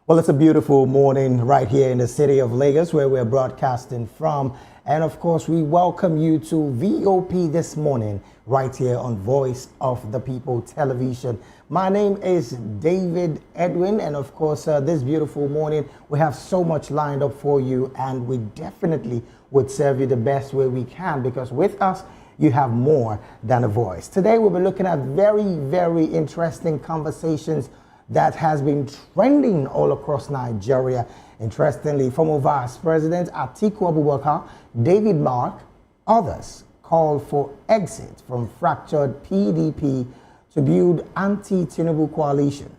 Well, it's a beautiful morning right here in the city of Lagos where we're broadcasting from. And of course, we welcome you to VOP this morning right here on Voice of the People Television. My name is David Edwin, and of course, this beautiful morning, we have so much lined up for you, and we definitely would serve you the best way we can, because with us, you have more than a voice. Today, we'll be looking at very interesting conversations that has been trending all across Nigeria. Interestingly, former Vice President Atiku Abubakar, David Mark, others call for exit from fractured PDP to build anti-Tinubu coalition.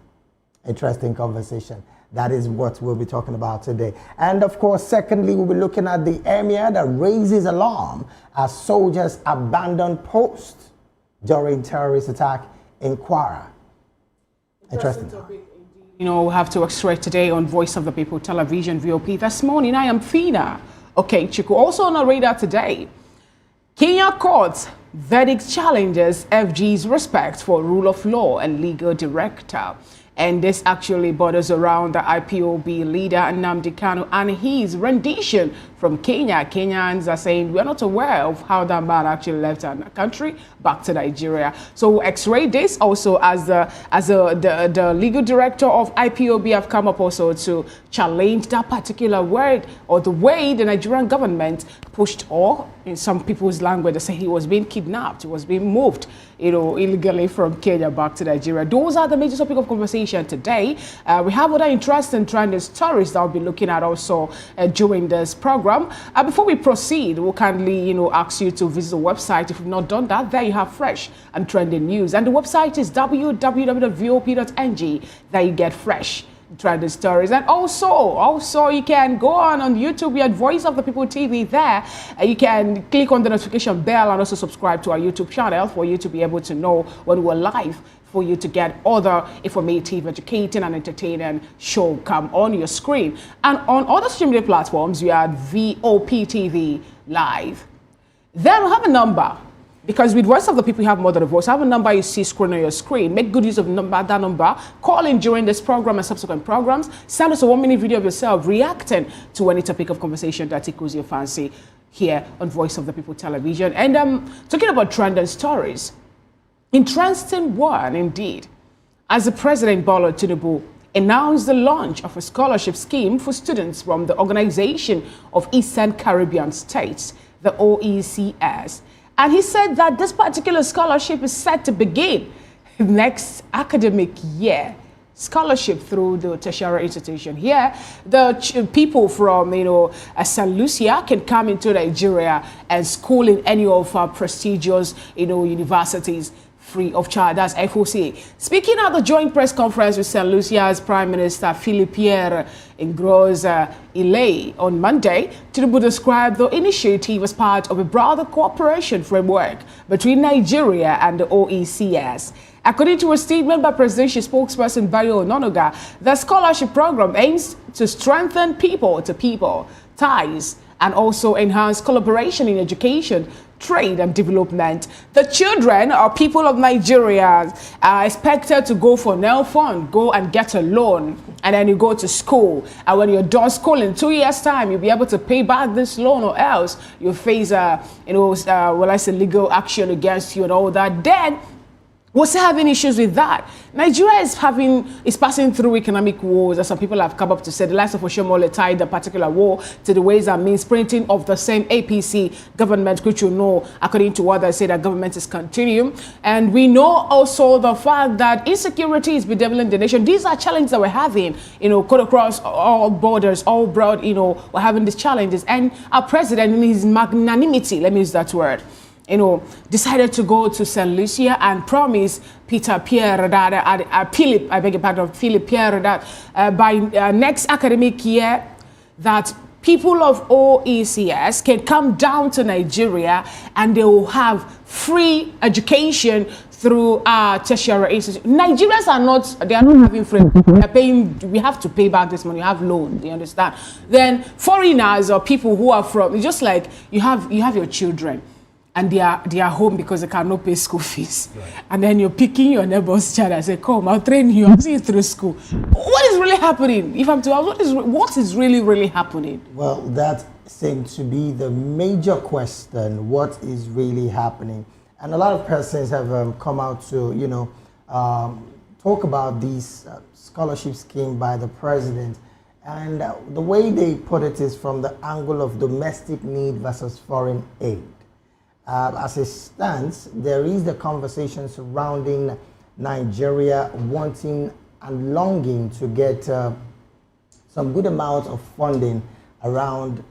Interesting conversation. That is what we'll be talking about today. And of course, secondly, we'll be looking at the emir that raises alarm as soldiers abandon posts during terrorist attack in Kwara. Interesting topic indeed. You know, we have to extract today on Voice of the People Television, VOP. This morning, I am Fina. Okay, Chiku. Also on our radar today, Kenya courts verdict challenges FG's respect for rule of law and legal director. And this actually borders around the IPOB leader Nnamdi Kanu and his rendition from Kenya. Kenyans are saying we are not aware of how that man actually left our country back to Nigeria. So we'll X-ray this also as the legal director of IPOB have come up also to challenge that particular word or the way the Nigerian government pushed, or in some people's language, they say he was being kidnapped, he was being moved, you know, illegally from Kenya back to Nigeria. Those are the major topic of conversation today. We have other interesting trending stories that we'll be looking at also during this program. Before we proceed, we'll kindly, ask you to visit the website. If you've not done that, there you have fresh and trending news. And the website is www.vop.ng. There you get fresh trending stories. And also you can go on YouTube at Voice of the People TV. There you can click on the notification bell and also subscribe to our YouTube channel for you to be able to know when we're live, for you to get other informative, educating and entertaining show come on your screen. And on other streaming media platforms, we are at VOP TV Live. Then we have a number, because with Voice of the People, you have more than a voice. I have a number you see scrolling on your screen. Make good use of that number. Call in during this program and subsequent programs. Send us a 1-minute video of yourself reacting to any topic of conversation that tickles your fancy here on Voice of the People Television. And talking about trending stories, interesting one indeed, as the President Bola Tinubu announced the launch of a scholarship scheme for students from the Organization of Eastern Caribbean States, the OECS. And he said that this particular scholarship is set to begin next academic year. Scholarship through the tertiary institution. Here, the people from, St. Lucia can come into Nigeria and school in any of our prestigious, universities, free of charge. That's FOC. Speaking at the joint press conference with St. Lucia's Prime Minister Philippe Pierre Ilay on Monday, Tinubu described the initiative as part of a broader cooperation framework between Nigeria and the OECS. According to a statement by presidential spokesperson Bayo Ononuga, the scholarship program aims to strengthen people-to-people ties and also enhance collaboration in education, trade and development. The children or people of Nigeria are expected to go for nail fund, go and get a loan, and then you go to school. And when you're done school in 2 years' time, you'll be able to pay back this loan, or else you'll face legal action against you and all that. Then we're still having issues with that. Nigeria is passing through economic wars, as some people have come up to say. The likes of Oshomole tied the particular war to the ways and means printing of the same APC government, which you know, according to what they say, that government is continuing. And we know also the fact that insecurity is bedeviling the nation. These are challenges that we're having, cut across all borders, all broad, we're having these challenges. And our president, in his magnanimity, let me use that word, decided to go to St. Lucia and promise Philippe Pierre that by next academic year that people of OECS can come down to Nigeria and they will have free education through our tertiary institution. Nigerians are not having free. They're paying, we have to pay back this money, you have loan, you understand? Then foreigners or people who are from, it's just like you have your children. and they are home because they cannot pay school fees. Right. And then you're picking your neighbor's child and say, come, I'll train you, I'll see you through school. What is really happening? If I'm to ask, what is really happening? Well, that seems to be the major question, what is really happening? And a lot of persons have come out to, talk about these scholarship scheme by the president. And the way they put it is from the angle of domestic need versus foreign aid. As it stands, there is the conversation surrounding Nigeria wanting and longing to get some good amount of funding around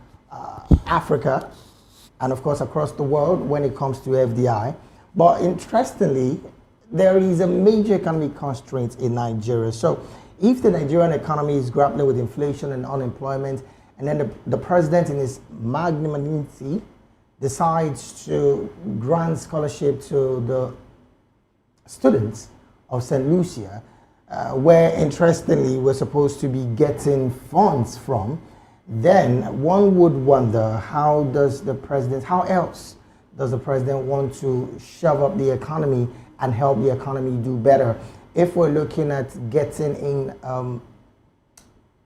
Africa and of course across the world when it comes to FDI. But interestingly, there is a major economic constraint in Nigeria. So if the Nigerian economy is grappling with inflation and unemployment, and then the president in his magnanimity decides to grant scholarship to the students of St. Lucia, where interestingly we're supposed to be getting funds from, then one would wonder how else does the president want to shove up the economy and help the economy do better? If we're looking at getting in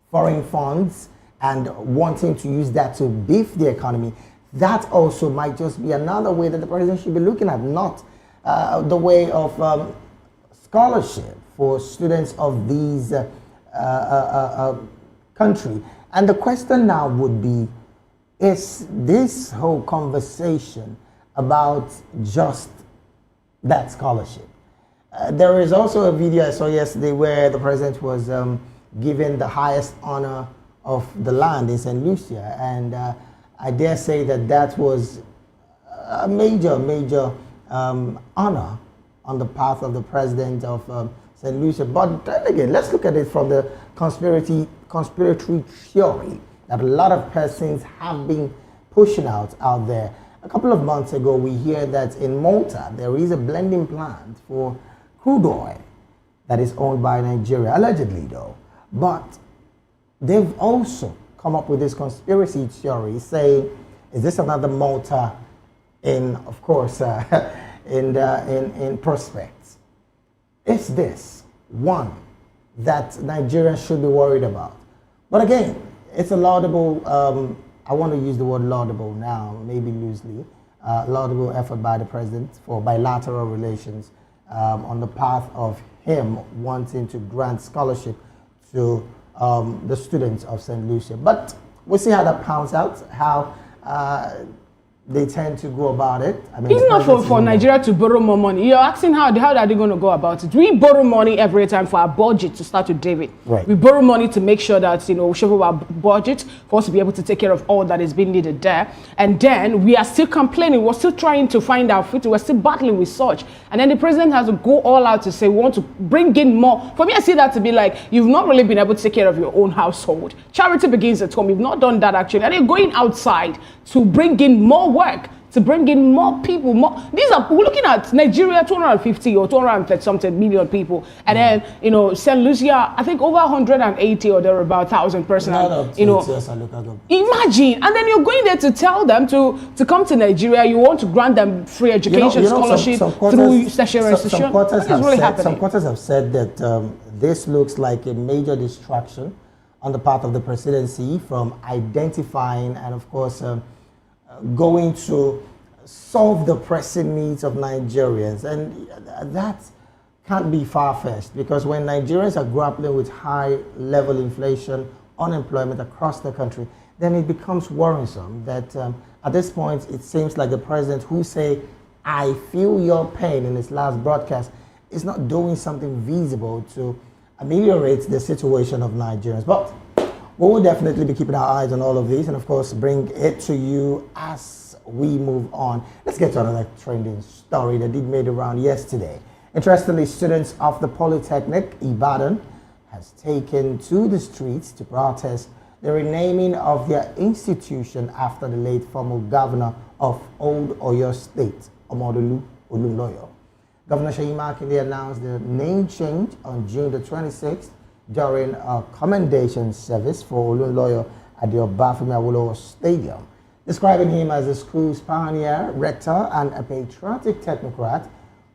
foreign funds and wanting to use that to beef the economy, that also might just be another way that the president should be looking at, not the way of scholarship for students of these country. And the question now would be, is this whole conversation about just that scholarship? There is also a video I saw yesterday where the president was given the highest honor of the land in St. Lucia, and I dare say that was a major honor on the path of the president of St. Lucia. But then again, let's look at it from the conspiratory theory that a lot of persons have been pushing out there. A couple of months ago, we hear that in Malta, there is a blending plant for crude oil that is owned by Nigeria, allegedly though. But they've also come up with this conspiracy theory saying, is this another Malta in, of course, in prospects? Is this one that Nigerians should be worried about? But again, it's a laudable, I want to use the word laudable now, maybe loosely, laudable effort by the president for bilateral relations on the path of him wanting to grant scholarship to the students of St. Lucia. But we'll see how that pans out, how they tend to go about it. I mean, it's not for Nigeria to borrow more money. You're asking how are they going to go about it? We borrow money every time for our budget to start with David. Right. We borrow money to make sure that, we show our budget for us to be able to take care of all that is being needed there. And then we are still complaining. We're still trying to find our footing. We're still battling with such. And then the president has to go all out to say, we want to bring in more. For me, I see that to be like, you've not really been able to take care of your own household. Charity begins at home. You've not done that actually. And you're going outside to bring in more work, to bring in more people. We're looking at Nigeria, 250 or 230 something million people, and then St. Lucia, I think over 180 or there are about 1,000 persons. Imagine, and then you're going there to tell them to come to Nigeria. You want to grant them free education, scholarship through tertiary institutions. Some quarters have said that this looks like a major distraction on the part of the presidency from identifying and, of course, going to solve the pressing needs of Nigerians. And that can't be far-fetched, because when Nigerians are grappling with high-level inflation, unemployment across the country, then it becomes worrisome that at this point it seems like the president, who say, I feel your pain in his last broadcast, is not doing something visible to ameliorate the situation of Nigerians. But we will definitely be keeping our eyes on all of these and, of course, bring it to you as we move on. Let's get to another trending story that did made around yesterday. Interestingly, students of the Polytechnic, Ibadan, has taken to the streets to protest the renaming of their institution after the late former governor of Old Oyo State, Omodolu Olunloyo. Governor Seyi Makinde announced the name change on June the 26th during a commendation service for Olunloyo at the Obafemi Awolowo Stadium. The describing him as the school's pioneer, rector, and a patriotic technocrat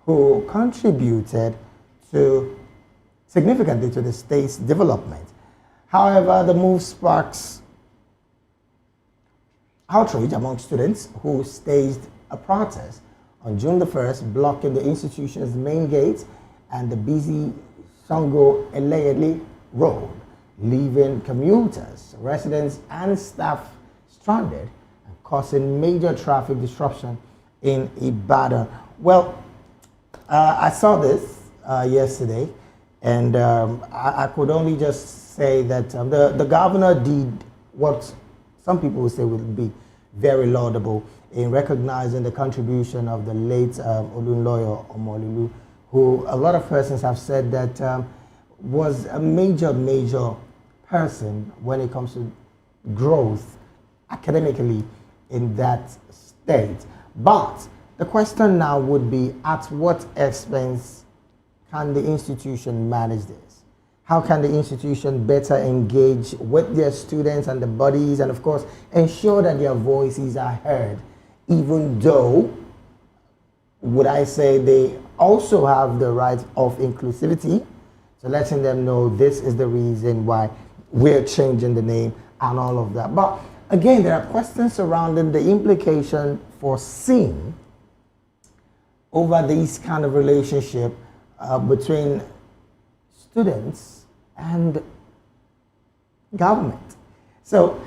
who contributed significantly to the state's development. However, the move sparks outrage among students who staged a protest on June the 1st, blocking the institution's main gate and the busy Sango Eleyele Road, leaving commuters, residents, and staff stranded and causing major traffic disruption in Ibadan. Well, I saw this yesterday, and I could only just say that the governor did what some people would say would be very laudable in recognizing the contribution of the late Olunloyo Omolulu, who a lot of persons have said that was a major person when it comes to growth academically in that state. But the question now would be, at what expense can the institution manage this? How can the institution better engage with their students and the bodies, and of course ensure that their voices are heard, even though, would I say, they also have the right of inclusivity, so letting them know this is the reason why we're changing the name and all of that. But again, there are questions surrounding the implication for sin over these kind of relationship between students and government. So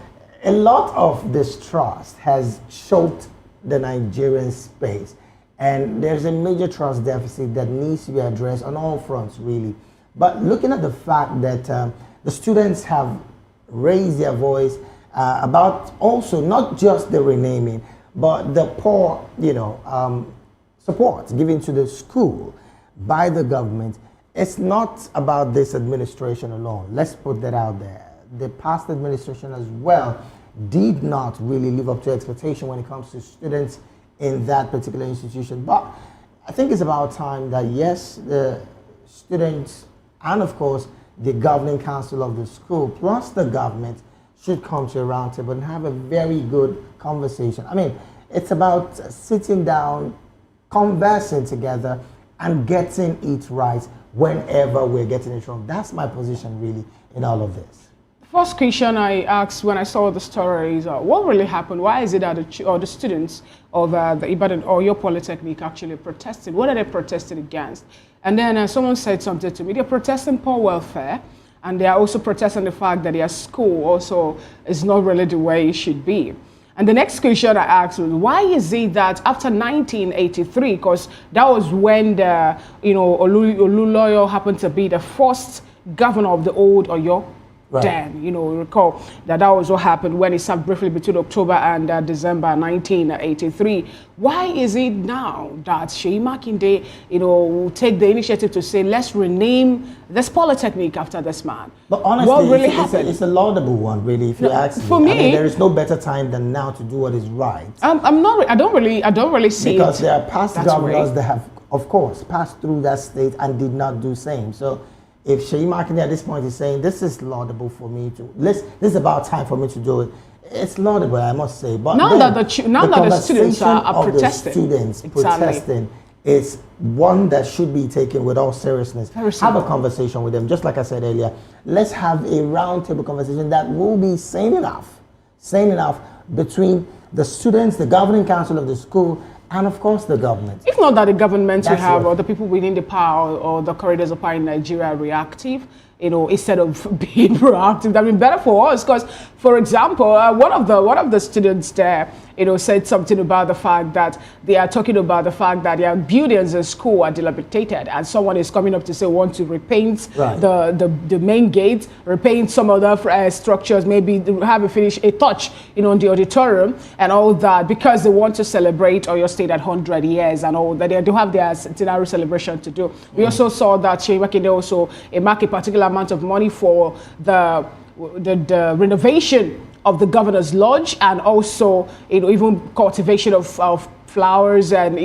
a lot of distrust has choked the Nigerian space, and there's a major trust deficit that needs to be addressed on all fronts, really. But looking at the fact that the students have raised their voice about also not just the renaming, but the poor, support given to the school by the government. It's not about this administration alone. Let's put that out there. The past administration as well did not really live up to expectation when it comes to students in that particular institution. But I think it's about time that, yes, the students and of course the governing council of the school plus the government should come to a round table and have a very good conversation. I mean, it's about sitting down, conversing together, and getting it right whenever we're getting it wrong. That's my position really in all of this. First question I asked when I saw the story is, what really happened? Why is it that the students of the Ibadan or your Polytechnic actually protested? What are they protesting against? And then someone said something to me. They're protesting poor welfare, and they are also protesting the fact that their school also is not really the way it should be. And the next question I asked was, why is it that after 1983, because that was when the, Olunloyo happened to be the first governor of the old Oyo, right. Then, recall that was what happened when it served briefly between October and December 1983. Why is it now that Seyi Makinde, will take the initiative to say, let's rename this Polytechnic after this man? But honestly, what really happened? It's a laudable one, really, if you ask me. For me, I mean, there is no better time than now to do what is right. I don't really see because there are past governors that have, of course, passed through that state and did not do same. So if Seyi Makinde at this point is saying, this is laudable for me to, this is about time for me to do it, it's laudable, I must say. But now that the students are protesting, protesting is one that should be taken with all seriousness. Have a conversation with them, just like I said earlier. Let's have a roundtable conversation that will be sane enough between the students, the governing council of the school, and of course the government. If not that the government we have, or the people within the power, or the corridors of power in Nigeria are reactive, instead of being proactive, that would be better for us. Because, for example, one of the students there, said something about the fact that they are talking about the fact that their buildings in school are dilapidated, and someone is coming up to say want to repaint the main gate, repaint some other structures, maybe have a touch, on the auditorium and all that, because they want to celebrate Oyo State at 100 years and all that. They do have their centenary celebration to do. We also saw that Seyi Makinde also mark a particular amount of money for the renovation of the governor's lodge, and also even cultivation of flowers, and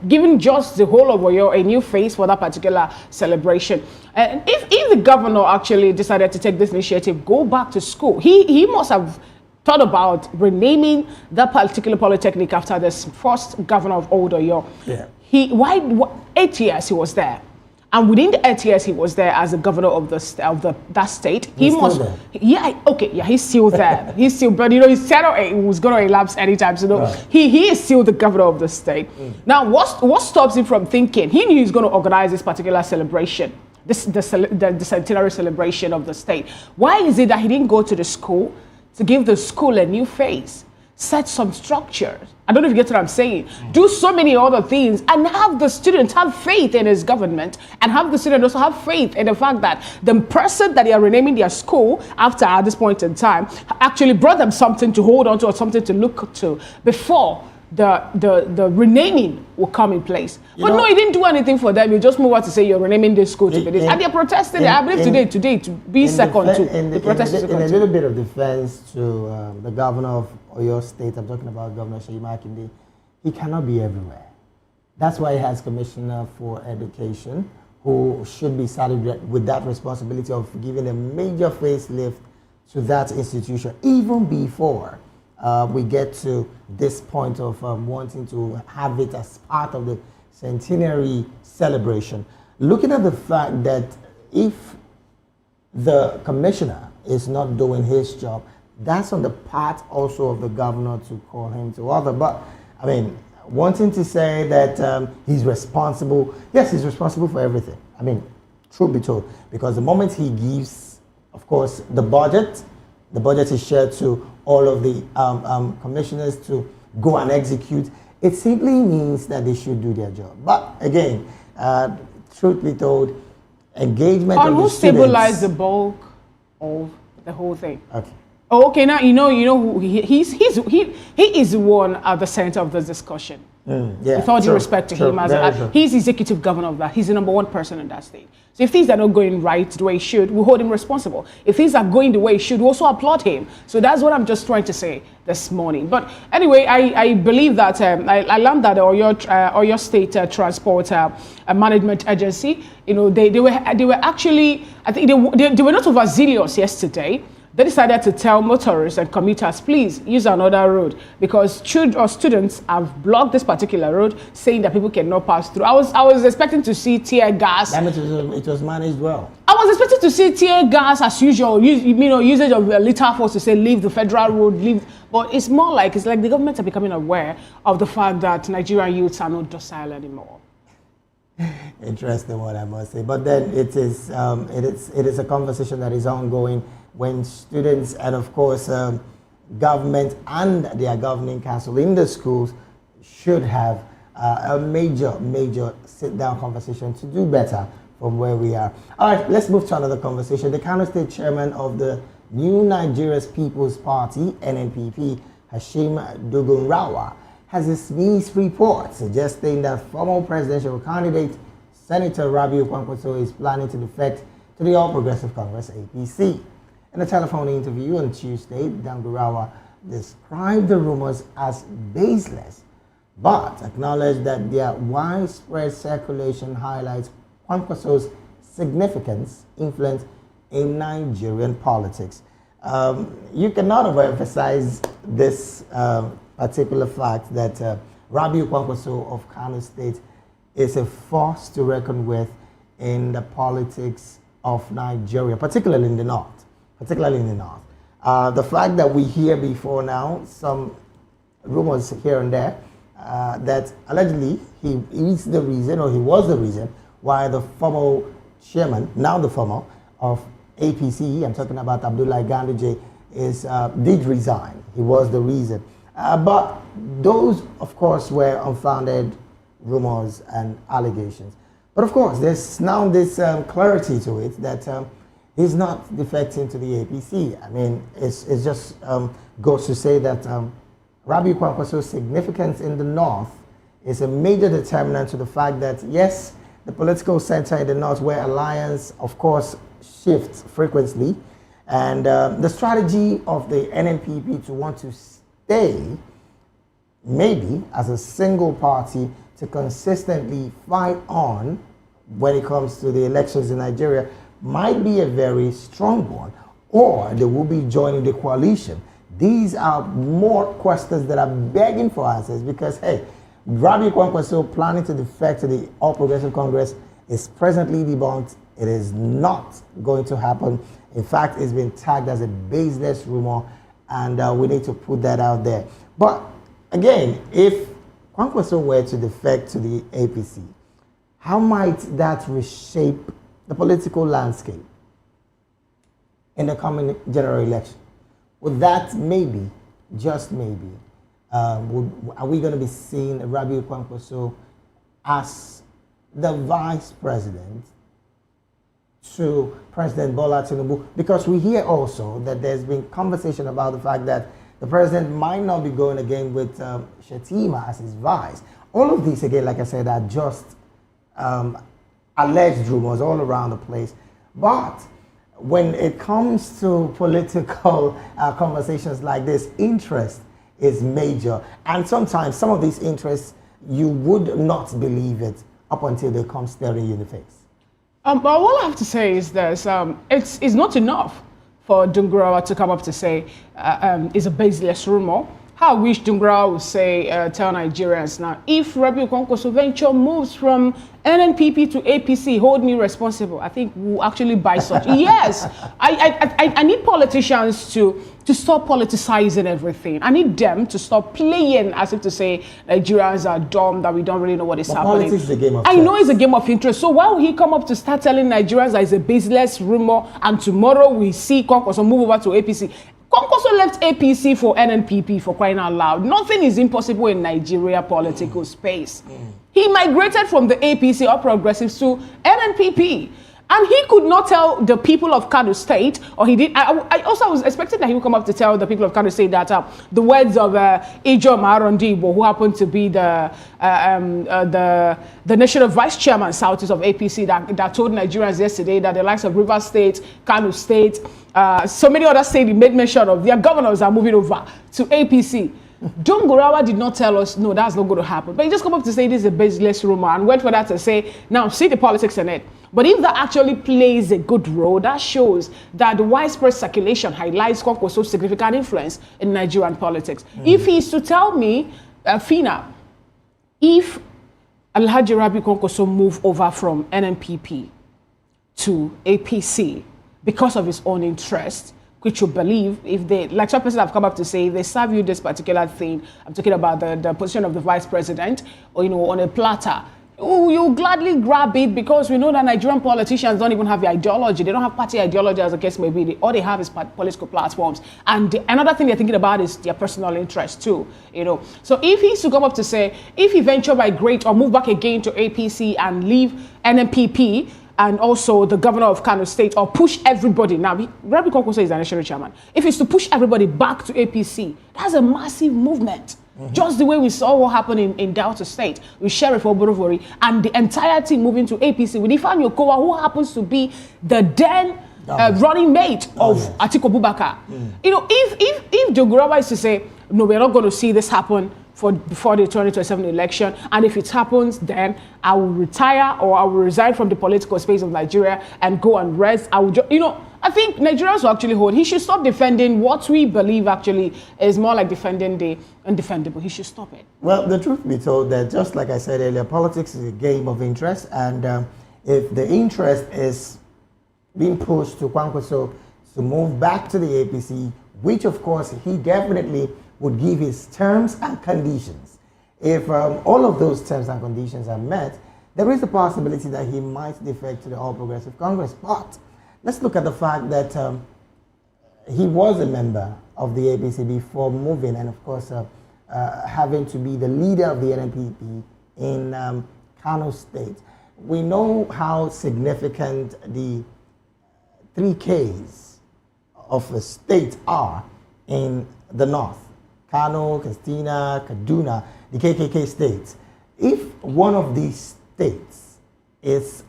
giving just the whole of Oyo a new face for that particular celebration. And if the governor actually decided to take this initiative, go back to school, he must have thought about renaming that particular polytechnic after this first governor of Old Oyo. Yeah. 8 years he was there. And within the 8 years he was there as the governor of that state, He's still there. He's still there. He's still, but he said it was going to elapse anytime. So Right. he is still the governor of the state. Now, what stops him from thinking? He knew he was going to organize this particular celebration, the centenary celebration of the state. Why is it that he didn't go to the school to give the school a new face? Set some structures. I don't know if you get what I'm saying. Do so many other things and have the students have faith in his government, and have the students also have faith in the fact that the person that they are renaming their school after at this point in time actually brought them something to hold on to or something to look to before the renaming will come in place. But no, he didn't do anything for them. You just move out to say you're renaming this school to be this. And they're protesting. I believe today to be second to the protest. In a little bit of defense to the governor of Oyo State, I'm talking about Governor Seyi Makinde, he cannot be everywhere. That's why he has Commissioner for Education, who should be saddled with that responsibility of giving a major facelift to that institution, even before we get to this point of wanting to have it as part of the centenary celebration. Looking at the fact that if the commissioner is not doing his job, that's on the part also of the governor to call him to order. But I mean, wanting to say that he's responsible, yes, he's responsible for everything. I mean, truth be told, because the moment he gives, of course, the budget is shared to all of the commissioners to go and execute. It simply means that they should do their job. But again, truth be told, engagement of the students. Who stabilized the bulk of the whole thing? Okay. Oh, okay. Now you know who he is the one at the center of this discussion. Yeah, with all due respect to him, he's executive governor of that. He's the number one person in that state. So if things are not going right the way it should, we hold him responsible. If things are going the way it should, we also applaud him. So that's what I'm just trying to say this morning. But anyway, I believe that I learned that Oyo State Transport Management Agency, they were actually, I think they were not overzealous yesterday. They decided to tell motorists and commuters, please use another road, because students have blocked this particular road, saying that people cannot pass through. I was expecting to see tear gas. It was managed well. I was expecting to see tear gas as usual, usage of lethal force to say leave the federal road, leave. But it's like the government are becoming aware of the fact that Nigerian youths are not docile anymore. Interesting what I must say. But then it is a conversation that is ongoing when students and of course government and their governing council in the schools should have a major sit-down conversation to do better from where we are. All right, let's move to another conversation. The Kano State chairman of the New Nigeria's People's Party, NNPP, Hashim Dugunrawa, has dismissed reports suggesting that former presidential candidate Senator Rabiu Kwankwaso is planning to defect to the All Progressive Congress, APC. In a telephone interview on Tuesday, Dugunrawa described the rumors as baseless, but acknowledged that their widespread circulation highlights Kwankwaso's significance, influence in Nigerian politics. You cannot overemphasize this particular fact that Rabiu Kwankwaso of Kano State is a force to reckon with in the politics of Nigeria, particularly in the north. The fact that we hear before now some rumors here and there that allegedly he is the reason, or he was the reason, why the former chairman, now the former, of APC, I'm talking about Abdullahi Ganduje, did resign. He was the reason. But those, of course, were unfounded rumors and allegations. But of course, there's now this clarity to it that he's not defecting to the APC. I mean, it's just goes to say that Rabiu Kwankwaso's significance in the north is a major determinant to the fact that, yes, the political center in the north, where alliance, of course, shifts frequently, and the strategy of the NNPP to want to stay, maybe as a single party, to consistently fight on when it comes to the elections in Nigeria, might be a very strong one, or they will be joining the coalition. These are more questions that are begging for answers because, hey, Rabi Kwankwaso planning to defect to the All Progressive Congress is presently debunked. It is not going to happen. In fact, it's been tagged as a baseless rumor, and we need to put that out there. But again, if Kwankwaso were to defect to the APC, how might that reshape the political landscape in the coming general election? Would that maybe, just maybe, are we going to be seeing Rabi Kwankwaso as the vice president to President Bola Tinubu? Because we hear also that there's been conversation about the fact that the president might not be going again with Shettima as his vice. All of these, again, like I said, are just alleged rumors all around the place. But when it comes to political conversations like this, interest is major. And sometimes some of these interests, you would not believe it up until they come staring you in the face. But all I have to say is this, it's not enough for Dungurawa to come up to say it's a baseless rumor. How I wish Dungurawa would say, tell Nigerians now, if Rabi Kwankwaso venture moves from NNPP to APC, hold me responsible. I think we'll actually buy such. Yes, I need politicians to stop politicizing everything. I need them to stop playing as if to say Nigerians are dumb, that we don't really know what is happening. Politics is a game of I know it's a game of interest. So why will he come up to start telling Nigerians that it's a baseless rumor and tomorrow we see Kwankwaso move over to APC? Kwankwaso left APC for NNPP, for crying out loud. Nothing is impossible in Nigeria political space. He migrated from the APC or Progressives to NNPP. And he could not tell the people of Kano State, or he did. I also was expecting that he would come up to tell the people of Kano State that the words of Ijo Marondibo, who happened to be the national vice chairman, Southeast of APC, that told Nigerians yesterday that the likes of Rivers State, Kano State, so many other states he made mention of, their governors are moving over to APC. Dungurawa did not tell us, no, that's not going to happen. But he just come up to say this is a baseless rumor and went for that to say, now see the politics in it. But if that actually plays a good role, that shows that the widespread circulation highlights Kwankwaso's significant influence in Nigerian politics. If he's to tell me, Fina, if Alhaji Rabi Kwankwaso move over from NNPP to APC because of his own interest, which you believe, if they, like some persons have come up to say, they serve you this particular thing, I'm talking about the position of the vice president, or, on a platter, you gladly grab it because we know that Nigerian politicians don't even have the ideology. They don't have party ideology, as the case may be. All they have is political platforms. And another thing they're thinking about is their personal interest too, So if he's to come up to say, if he venture migrate or move back again to APC and leave NNPP, and also the governor of Kano State, or push everybody. Now, Rabi Kwankwaso is the national chairman. If it's to push everybody back to APC, that's a massive movement. Just the way we saw what happened in Delta State with Sheriff Oborevori and the entire team moving to APC with Ifeanyi Okowa, who happens to be the then running mate of Atiku Abubakar. If Dungurawa is to say, no, we're not going to see this happen before the 2027 election, and if it happens, then I will retire or I will resign from the political space of Nigeria and go and rest. I will I think Nigerians will actually hold. He should stop defending what we believe actually is more like defending the undefendable. He should stop it. Well, the truth be told, that just like I said earlier, politics is a game of interest, and if the interest is being pushed to Kwankwaso to move back to the APC, which of course he definitely would give his terms and conditions. If all of those terms and conditions are met, there is a possibility that he might defect to the All Progressive Congress. But let's look at the fact that he was a member of the APC before moving, and of course having to be the leader of the NNPP in Kano State. We know how significant the 3Ks of a state are in the north. Kano, Katsina, Kaduna, the KKK states. If one of these states is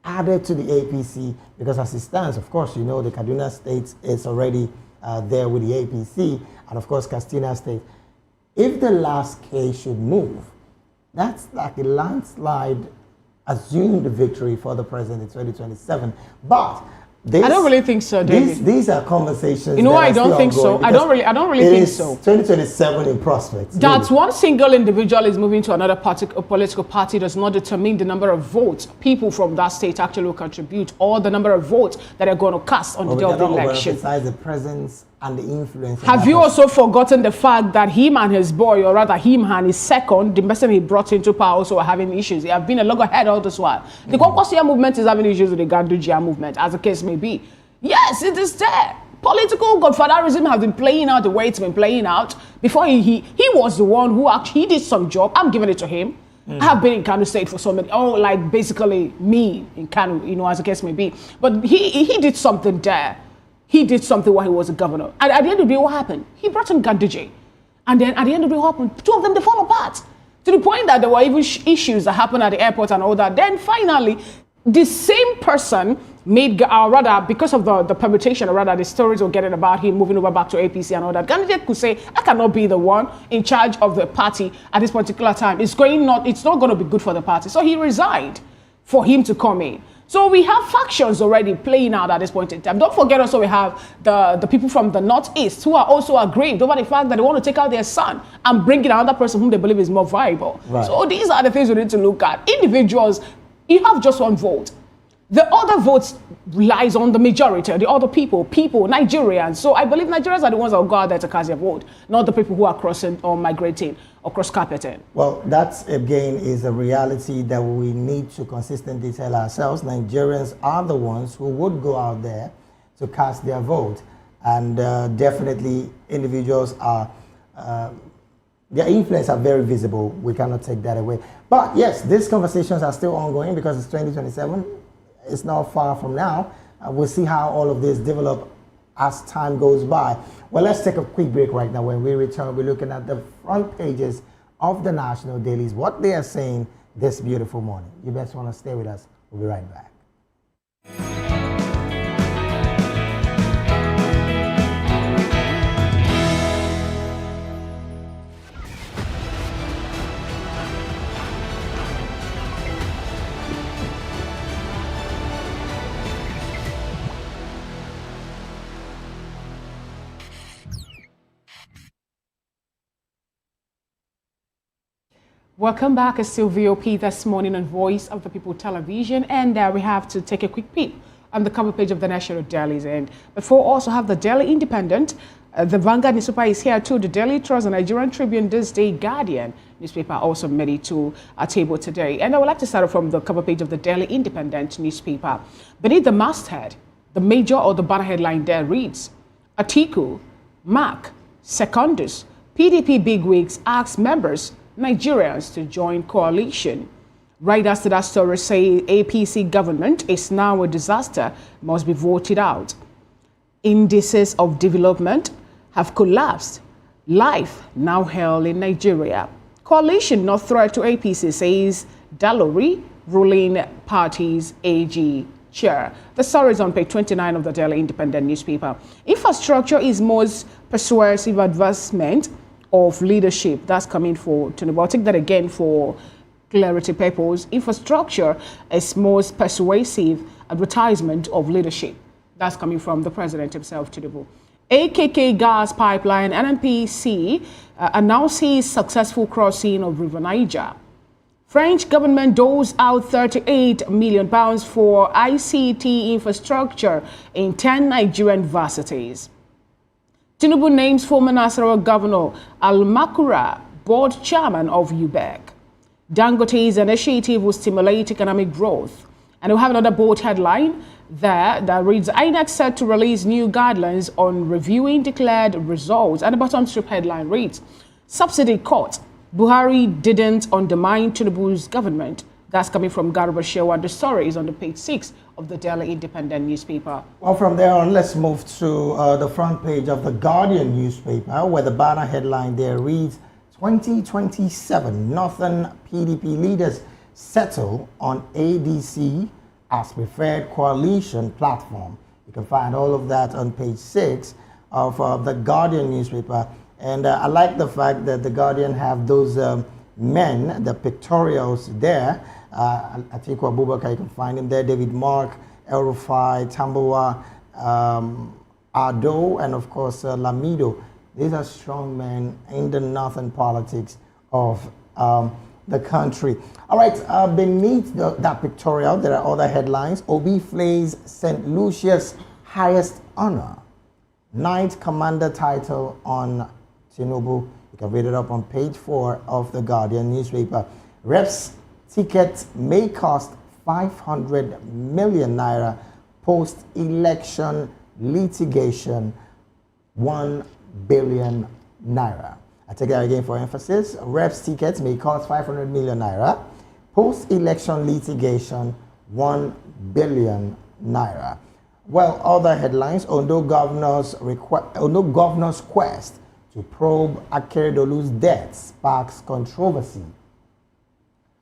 added to the APC, because as it stands, of course, the Kaduna state is already there with the APC, and of course, Katsina state. If the last case should move, that's like a landslide assumed victory for the president in 2027. But This, I don't really think so, David. These are conversations. You know why I don't think so? I don't really think so. 2027 in prospects. That really. one single individual is moving to another political party does not determine the number of votes people from that state actually will contribute, or the number of votes that are going to cast on the day of the election. Besides the presence and the influence. Have you also forgotten the fact that him and his boy, or rather him and his second, the person he brought into power, also are having issues? They have been a loggerhead all this while. The Kwankwaso movement is having issues with the Gandujia movement, as the case may be. Yes, it is there. Political godfatherism has been playing out the way it's been playing out. Before he was the one who actually did some job. I'm giving it to him. I have been in Kano State for so many, like basically me in Kano, as the case may be. But he did something there. He did something while he was a governor. And at the end of the day, what happened? He brought in Ganduje. And then at the end of the day, what happened? Two of them, they fall apart. To the point that there were even issues that happened at the airport and all that. Then finally, the same person made, rather, because of the permutation, or rather the stories we're getting about him moving over back to APC and all that, Ganduje could say, I cannot be the one in charge of the party at this particular time. It's not going to be good for the party. So he resigned for him to come in. So we have factions already playing out at this point in time. Don't forget also we have the people from the Northeast who are also aggrieved over the fact that they want to take out their son and bring in another person whom they believe is more viable. Right. So these are the things we need to look at. Individuals, you have just one vote. The other votes relies on the majority, the other people, Nigerians. So I believe Nigerians are the ones that will go out there to cast their vote, not the people who are crossing or migrating or cross-carpeting. Well, that again is a reality that we need to consistently tell ourselves. Nigerians are the ones who would go out there to cast their vote. And definitely individuals are, their influence are very visible. We cannot take that away. But yes, these conversations are still ongoing because it's 2027. It's not far from now. We'll see how all of this develop as time goes by. Well, let's take a quick break right now. When we return, we're looking at the front pages of the national dailies, what they are saying this beautiful morning. You best want to stay with us. We'll be right back. Welcome back. It's still VOP this morning on Voice of the People Television, and we have to take a quick peek on the cover page of the national dailies. And before also have the Daily Independent, the Vanguard newspaper is here too, the Daily Trust, the Nigerian Tribune, this day Guardian newspaper also made it to our table today. And I would like to start off from the cover page of the Daily Independent newspaper. Beneath the masthead, the major or the banner headline there reads, Atiku, Mark, Secondus, PDP bigwigs ask members Nigerians to join coalition. Right after that story say APC government is now a disaster, must be voted out. Indices of development have collapsed. Life now hell in Nigeria. Coalition not threat to APC, says Dalori, ruling party's AG chair. The story is on page 29 of the Daily Independent newspaper. Infrastructure is most persuasive advancement of leadership. That's coming for Tinubu. I'll take that again for clarity purpose. Infrastructure is most persuasive advertisement of leadership. That's coming from the president himself, Tinubu. AKK gas pipeline, NNPC announces successful crossing of River Niger. French government doles out £38 million for ICT infrastructure in 10 Nigerian varsities. Tinubu names former Nasarawa Governor Al-Makura board chairman of UBEC. Dangote's initiative will stimulate economic growth. And we have another bold headline there that reads, INEC set to release new guidelines on reviewing declared results. And the bottom strip headline reads, subsidy cut. Buhari didn't undermine Tinubu's government. That's coming from Garba Shewa, and the story is on the page 6 of the Daily Independent newspaper. Well, from there on, let's move to the front page of the Guardian newspaper, where the banner headline there reads, 2027, Northern PDP leaders settle on ADC as preferred coalition platform. You can find all of that on page 6 of the Guardian newspaper. And I like the fact that the Guardian have those men, the pictorials there. Atiku Abubakar, you can find him there. David Mark, El Rufai, Tambuwa, Ado, and of course Lamido. These are strong men in the northern politics of the country. All right, beneath that pictorial, there are other headlines. Obi flays St. Lucia's highest honor. Ninth commander title on Tinubu. You can read it up on page 4 of the Guardian newspaper. Reps tickets may cost 500 million naira. Post-election litigation, 1 billion naira. I take that again for emphasis. Reps tickets may cost 500 million naira. Post-election litigation, 1 billion naira. Well, other headlines: Ondo governor's quest to probe Akeredolu's death sparks controversy.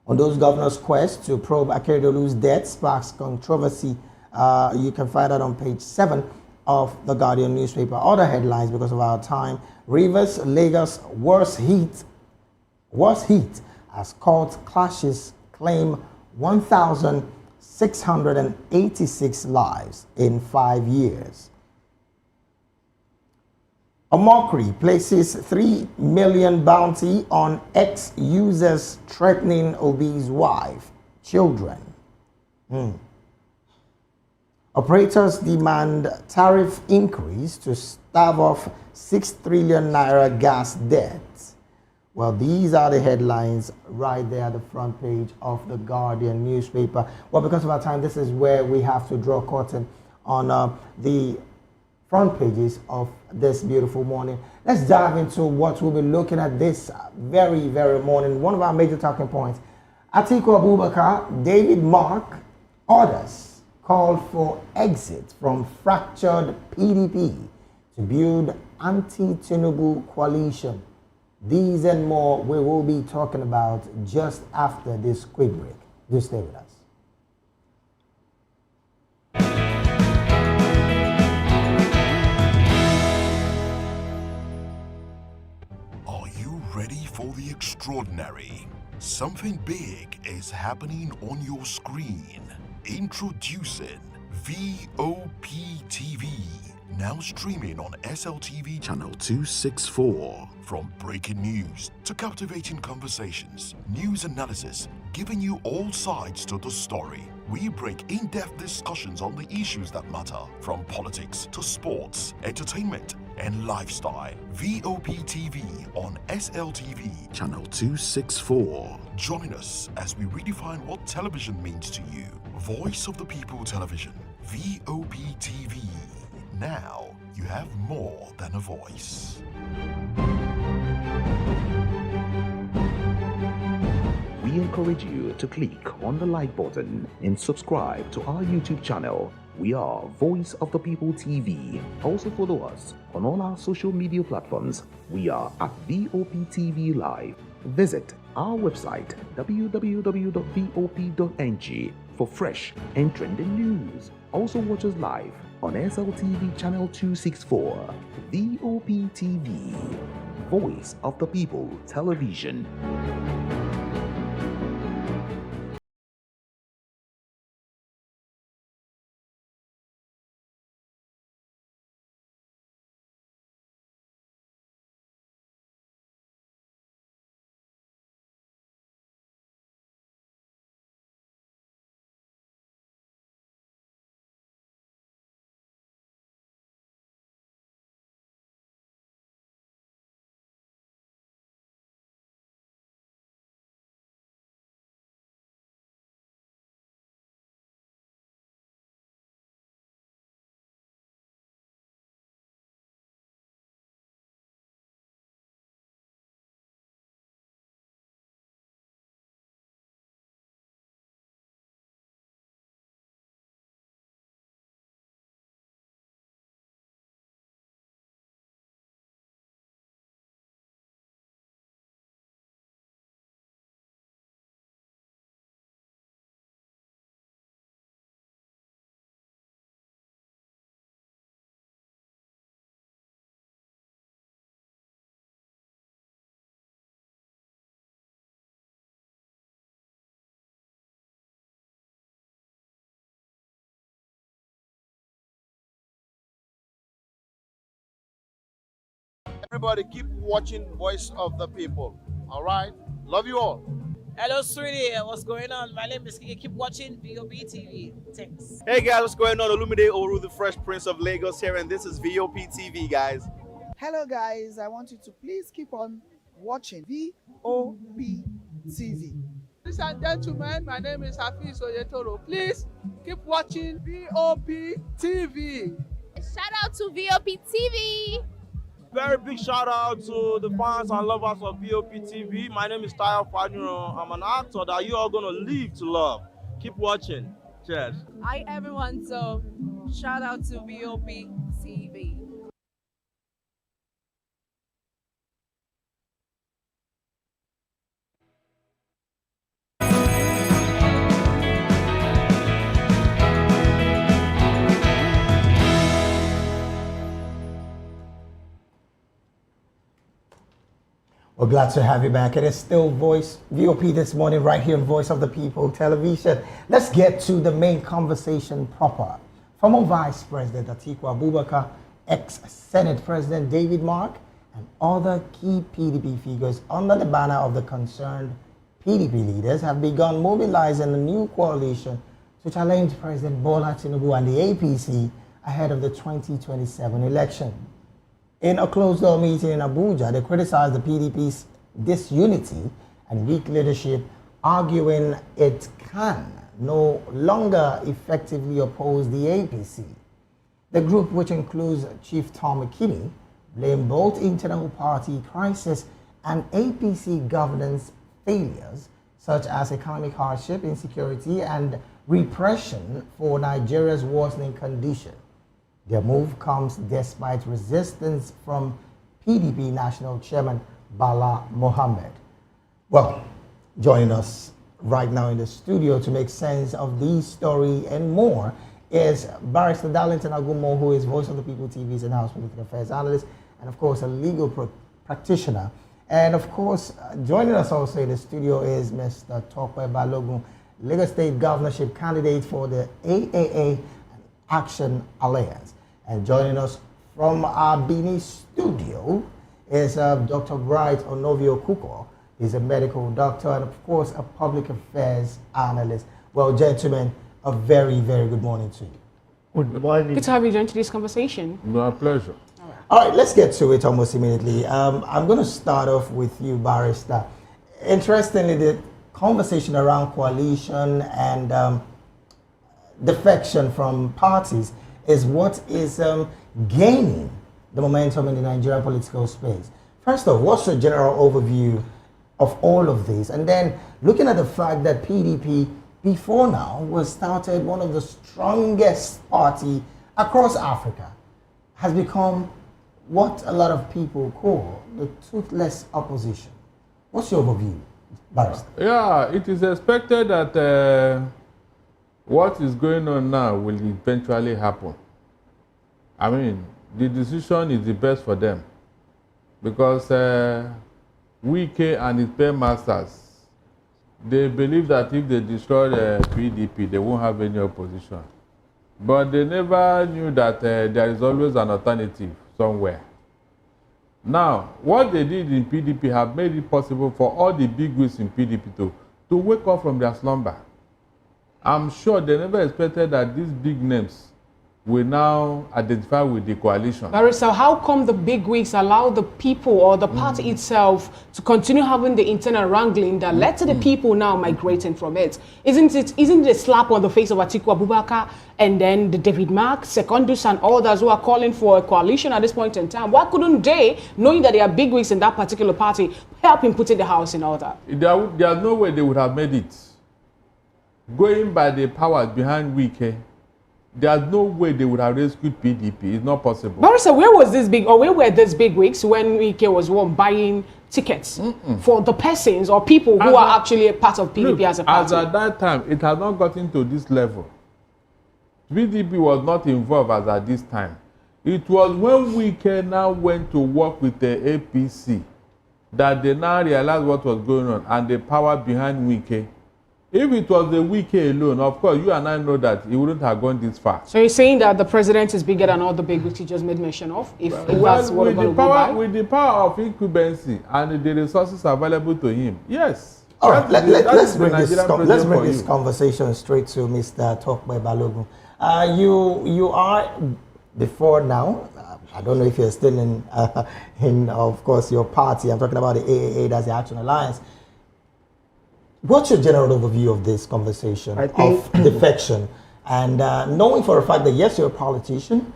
Ondo's governor's quest to probe Akeredolu's death sparks controversy. You can find that on page 7 of the Guardian newspaper. Other headlines, because of our time: Rivers, Lagos, worst heat as court clashes claim 1,686 lives in 5 years. Omokri places 3 million bounty on ex-users threatening Obi's wife, children. Operators demand tariff increase to stave off 6 trillion naira gas debt. Well, these are the headlines right there at the front page of the Guardian newspaper. Well, because of our time, this is where we have to draw curtain on the front pages of this beautiful morning. Let's dive into what we'll be looking at this very, very morning. One of our major talking points: Atiku Abubakar, David Mark, others called for exit from fractured PDP to build anti-Tinubu coalition. These and more we will be talking about just after this quick break. Do stay with us. Are you ready for the extraordinary? Something big is happening on your screen. Introducing VOP TV. Now streaming on SLTV channel 264. From breaking news to captivating conversations, news analysis, giving you all sides to the story. We break in-depth discussions on the issues that matter, from politics to sports, entertainment, and lifestyle. VOP TV on SLTV channel 264. Join us as we redefine what television means to you. Voice of the People Television, VOP TV. Now you have more than a voice. We encourage you to click on the like button and subscribe to our YouTube channel. We are Voice of the People TV. Also follow us on all our social media platforms. We are at VOP TV Live. Visit our website www.vop.ng for fresh and trending news. Also watch us live on SLTV channel 264. VOP TV, Voice of the People Television. Everybody keep watching Voice of the People. All right? Love you all. Hello, sweetie. What's going on? My name is Kiki. Keep watching VOB TV. Thanks. Hey guys, what's going on? Olumide Oru, the Fresh Prince of Lagos here, and this is VOP TV, guys. Hello guys, I want you to please keep on watching VOP TV. Ladies and gentlemen, my name is Hafiz Oyetoro. Please keep watching VOP TV. Shout out to VOP TV. Very big shout out to the fans and lovers of VOP TV. My name is Tayo Faduro. I'm an actor that you are gonna live to love. Keep watching. Cheers. Hi everyone, so shout out to VOP TV. We're glad to have you back. It is still Voice VOP this morning right here on Voice of the People television. Let's get to the main conversation proper. Former Vice President Atiku Abubakar, ex-Senate President David Mark, and other key PDP figures under the banner of the concerned PDP leaders have begun mobilizing a new coalition to challenge President Bola Tinubu and the APC ahead of the 2027 election. In a closed-door meeting in Abuja, they criticized the PDP's disunity and weak leadership, arguing it can no longer effectively oppose the APC. The group, which includes Chief Tom Akini, blamed both internal party crisis and APC governance failures, such as economic hardship, insecurity, and repression for Nigeria's worsening condition. Their move comes despite resistance from PDP National Chairman Bala Mohammed. Well, joining us right now in the studio to make sense of these story and more is Barrister Darlington Agumo, who is Voice of the People TV's in-house political affairs analyst and, of course, a legal practitioner. And, of course, joining us also in the studio is Mr. Tokwe Balogun, Lagos State governorship candidate for the AAA Action Alliance. And joining us from our Bini studio is Dr. Bright Onovio Kuko. He's a medical doctor and, of course, a public affairs analyst. Well, gentlemen, a very, very good morning to you. Good morning. Good to have you join today's conversation. My pleasure. All right, let's get to it almost immediately. I'm going to start off with you, Barrister. Interestingly, the conversation around coalition and defection from parties is what is gaining the momentum in the Nigerian political space. First off, what's the general overview of all of this? And then looking at the fact that PDP before now was started one of the strongest party across Africa, has become what a lot of people call the toothless opposition. What's your overview, Barrister? Yeah, it is expected that what is going on now will eventually happen. I mean, the decision is the best for them because Wike and his paymasters, they believe that if they destroy the PDP, they won't have any opposition. But they never knew that there is always an alternative somewhere. Now, what they did in PDP have made it possible for all the big wigs in PDP to wake up from their slumber. I'm sure they never expected that these big names will now identify with the coalition. Barrister, how come the big wigs allow the people or the party itself to continue having the internal wrangling that led to the people now migrating from it? Isn't it a slap on the face of Atiku Abubakar and then the David Mark, Secondus and others who are calling for a coalition at this point in time? Why couldn't they, knowing that there are big wigs in that particular party, help in putting the house in order? There's no way they would have made it. Going by the powers behind Wike, there's no way they would have rescued PDP. It's not possible. Barrister, where were these big wigs when Wike was buying tickets for the persons or people who are actually a part of PDP as a party? As at that time, it has not gotten to this level. PDP was not involved as at this time. It was when Wike now went to work with the APC that they now realized what was going on, and the power behind Wike If it was the wiki alone, of course, you and I know that he wouldn't have gone this far. So you're saying that the president is bigger than all the big wigs you just made mention of? If that's what we're going to go by? With the power of incumbency and the resources available to him, yes. All right, let's bring this conversation straight to Mr. Tokwe Balogun. You are, before now, I don't know if you're still in of course, your party. I'm talking about the AAA, that's the Action Alliance. What's your general overview of this conversation of defection? And knowing for a fact that, yes, you're a politician,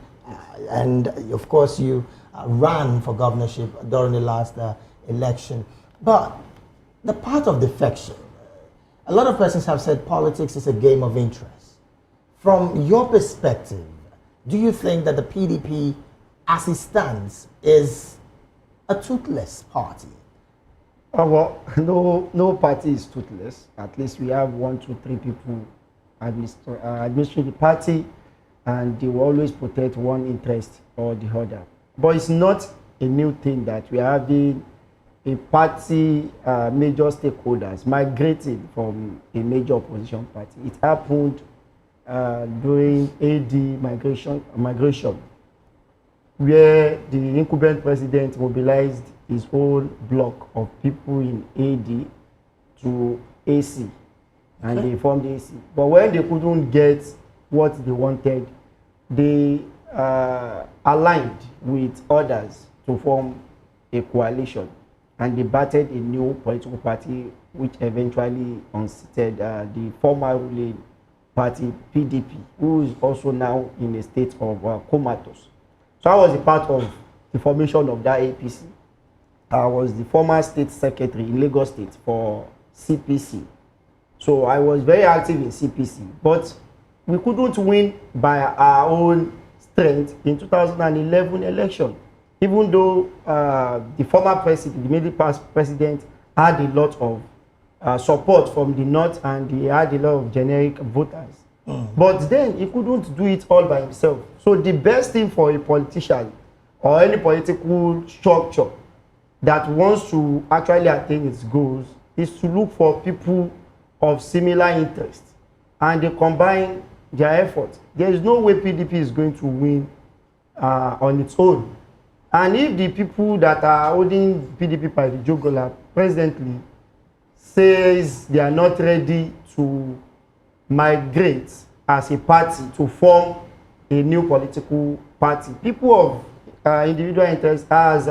and of course, you ran for governorship during the last election. But the part of defection, a lot of persons have said politics is a game of interest. From your perspective, do you think that the PDP, as it stands, is a toothless party? Well, no party is toothless. At least we have 1, 2, 3 people administering the party, and they will always protect one interest or the other. But it's not a new thing that we are having a party major stakeholders migrating from a major opposition party. It happened during AD migration, where the incumbent president mobilized his whole block of people in AD to AC, and they formed AC. But when they couldn't get what they wanted, they aligned with others to form a coalition, and they batted a new political party, which eventually unseated the former ruling party, PDP, who is also now in a state of comatose. So I was a part of the formation of that APC. I was the former state secretary in Lagos State for CPC. So I was very active in CPC, but we couldn't win by our own strength in 2011 election. Even though the former president, the middle past president, had a lot of support from the north, and he had a lot of generic voters. But then he couldn't do it all by himself. So the best thing for a politician or any political structure that wants to actually attain its goals is to look for people of similar interest, and they combine their efforts. There is no way PDP is going to win on its own. And if the people that are holding PDP by the jugular presently says they are not ready to migrate as a party to form a new political party, people of individual interest has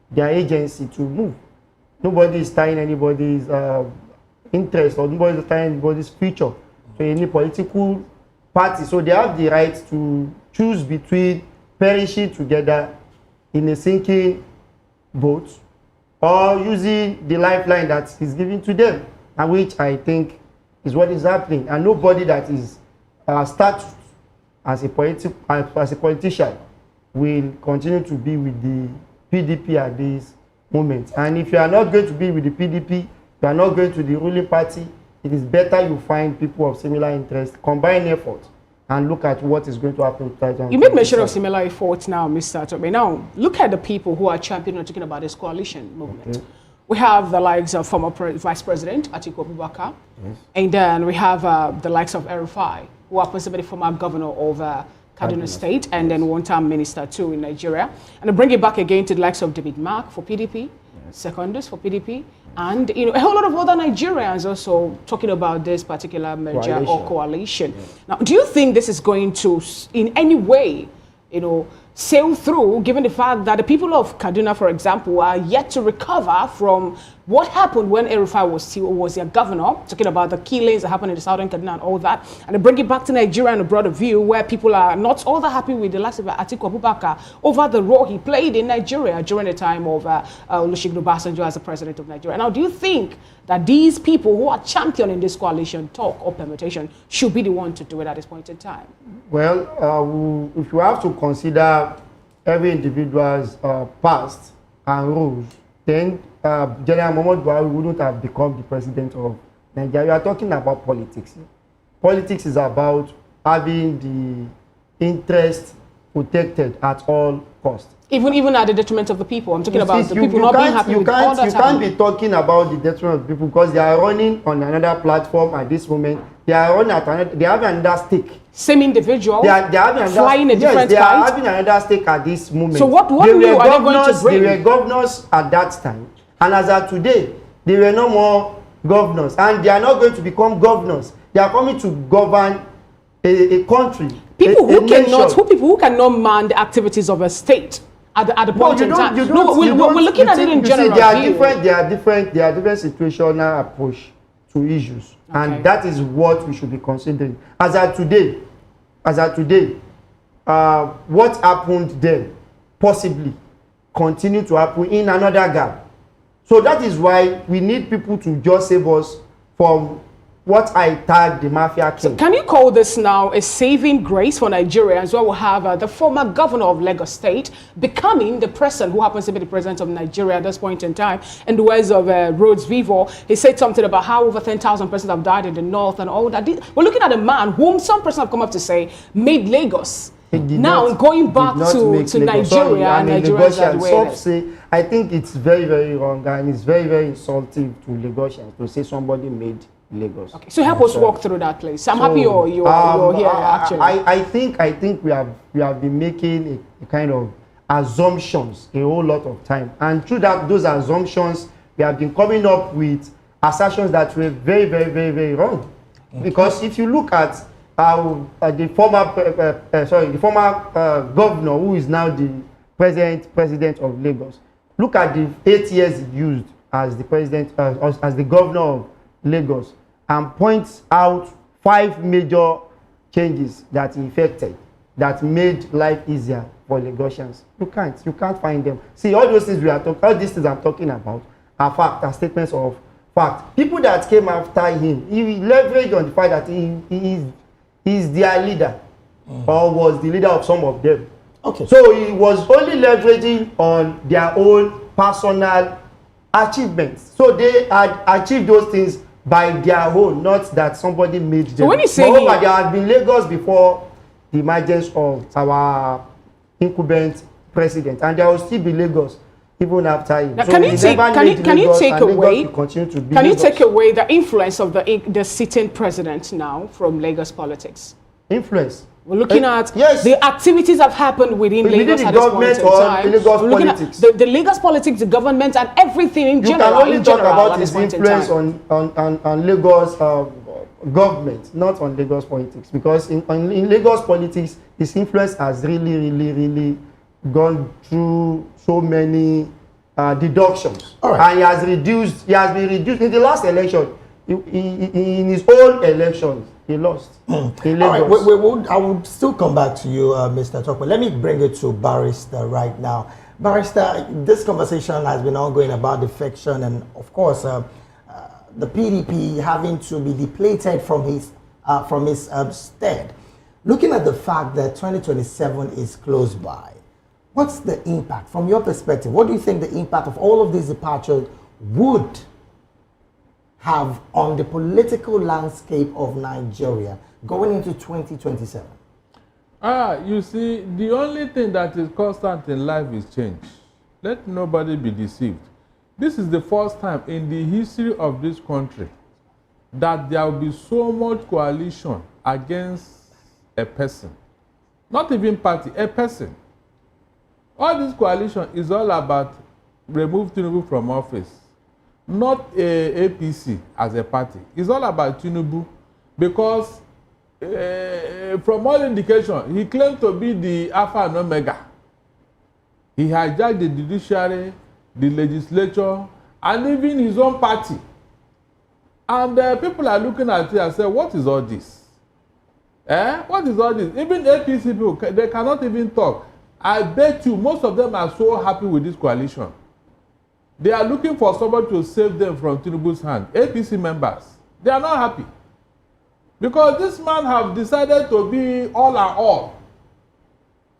their agency to move. Nobody is tying anybody's interest, or nobody is tying anybody's future to any political party. So they have the right to choose between perishing together in a sinking boat, or using the lifeline that is given to them, and which I think is what is happening. And nobody that is status as a politician will continue to be with the PDP at this moment. And if you are not going to be with the PDP, you are not going to the ruling party, it is better you find people of similar interest, combine efforts, and look at what is going to happen. You made mention of similar efforts now, Mr. Tobe. Now, look at the people who are championing and talking about this coalition movement. Okay. We have the likes of former Vice President Atiku Abubakar, yes. And then we have the likes of Erufai, who happens to be the former governor of Kaduna State, and then one-time minister too in Nigeria. And to bring it back again to the likes of David Mark for PDP, Secondus for PDP, and a whole lot of other Nigerians also talking about this particular merger or coalition. Yeah. Now, do you think this is going to, in any way, sail through, given the fact that the people of Kaduna, for example, are yet to recover from what happened when Erufai was their governor, talking about the killings that happened in the southern Kaduna and all that, and to bring it back to Nigeria in a broader view, where people are not all that happy with the likes of Atiku Abubakar over the role he played in Nigeria during the time of Olusegun Obasanjo as the president of Nigeria. Now, do you think that these people who are championing this coalition talk or permutation should be the one to do it at this point in time? Well, if you have to consider every individual's past and rules, then General Muhammadu Buhari wouldn't have become the president of Nigeria. We are talking about politics. Politics is about having the interest protected at all costs. Even at the detriment of the people. I'm talking about the people not being happy with all that's happening. You can't be talking about the detriment of people because they are running on another platform at this moment. They are running at another, they have another stake. Same individual they are having flying a different they kite. are having another stake at this moment. So what new are they going to bring? They were governors at that time. And as of today, they were no more governors. And they are not going to become governors. They are coming to govern a country. People who cannot man the activities of a state at the point in time. No, we're looking at it in general. There are different situational approach to issues, and that is what we should be considering. As of today, what happened then possibly continue to happen in another gap. So that is why we need people to just save us from what I tagged the mafia king. So can you call this now a saving grace for Nigerians, where we have the former governor of Lagos State becoming the person who happens to be the president of Nigeria at this point in time? In the words of Rhodes Vivo, he said something about how over 10,000 persons have died in the north and all that. We're looking at a man whom some person have come up to say made Lagos. Now going back to Nigeria and Nigerians. I think it's very, very wrong and it's very, very insulting to Lagosians to say somebody made Lagos. Okay, so help us walk through that place. I'm happy you're here actually. I think we have been making a kind of assumptions a whole lot of time, and through those assumptions we have been coming up with assertions that were very, very, very, very wrong. Because if you look at the former governor who is now the president of Lagos, look at the 8 years he used as the president as the governor of Lagos, and points out 5 major changes that he effected that made life easier for Lagosians. You can't find them. See, all those things all these things I'm talking about are fact, are statements of fact. People that came after him, he leveraged on the fact that he is their leader, or was the leader of some of them. Okay. So he was only leveraging on their own personal achievements. So they had achieved those things by their own, not that somebody made them. So when you say moreover, there had been Lagos before the emergence of our incumbent president, and there will still be Lagos even after him. Now, So can you take away the influence of the sitting president now from Lagos politics? Influence. We're looking at the activities that have happened within Lagos at this point in time. We're looking at the Lagos politics, the government, and everything in general. You can only talk about his influence on Lagos government, not on Lagos politics. Because in Lagos politics, his influence has really gone through so many deductions. And he has been reduced. In the last election, in his own elections, he lost. All right, I would still come back to you, Mr. Tokwe. Let me bring it to Barrister right now. Barrister, this conversation has been ongoing about defection and, of course, the PDP having to be depleted from his stead. Looking at the fact that 2027 is close by, what's the impact from your perspective? What do you think the impact of all of these departures would have on the political landscape of Nigeria going into 2027? You see, the only thing that is constant in life is change. Let nobody be deceived. This is the first time in the history of this country that there will be so much coalition against a person. Not even party, a person. All this coalition is all about remove Tinubu from office. Not a APC as a party. It's all about Tinubu, because from all indication, he claimed to be the Alpha and Omega. He hijacked the judiciary, the legislature, and even his own party. And people are looking at it and say, what is all this? What is all this? Even APC people, they cannot even talk. I bet you most of them are so happy with this coalition. They are looking for somebody to save them from Tinubu's hand. APC members, they are not happy. Because this man have decided to be all and all.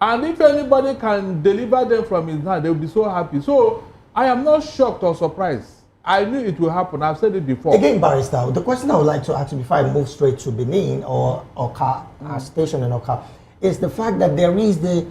And if anybody can deliver them from his hand, they will be so happy. So I am not shocked or surprised. I knew it will happen. I've said it before. Again, Barrister, the question I would like to ask you before I move straight to Benin or Oka, our station in Oka, is the fact that there is the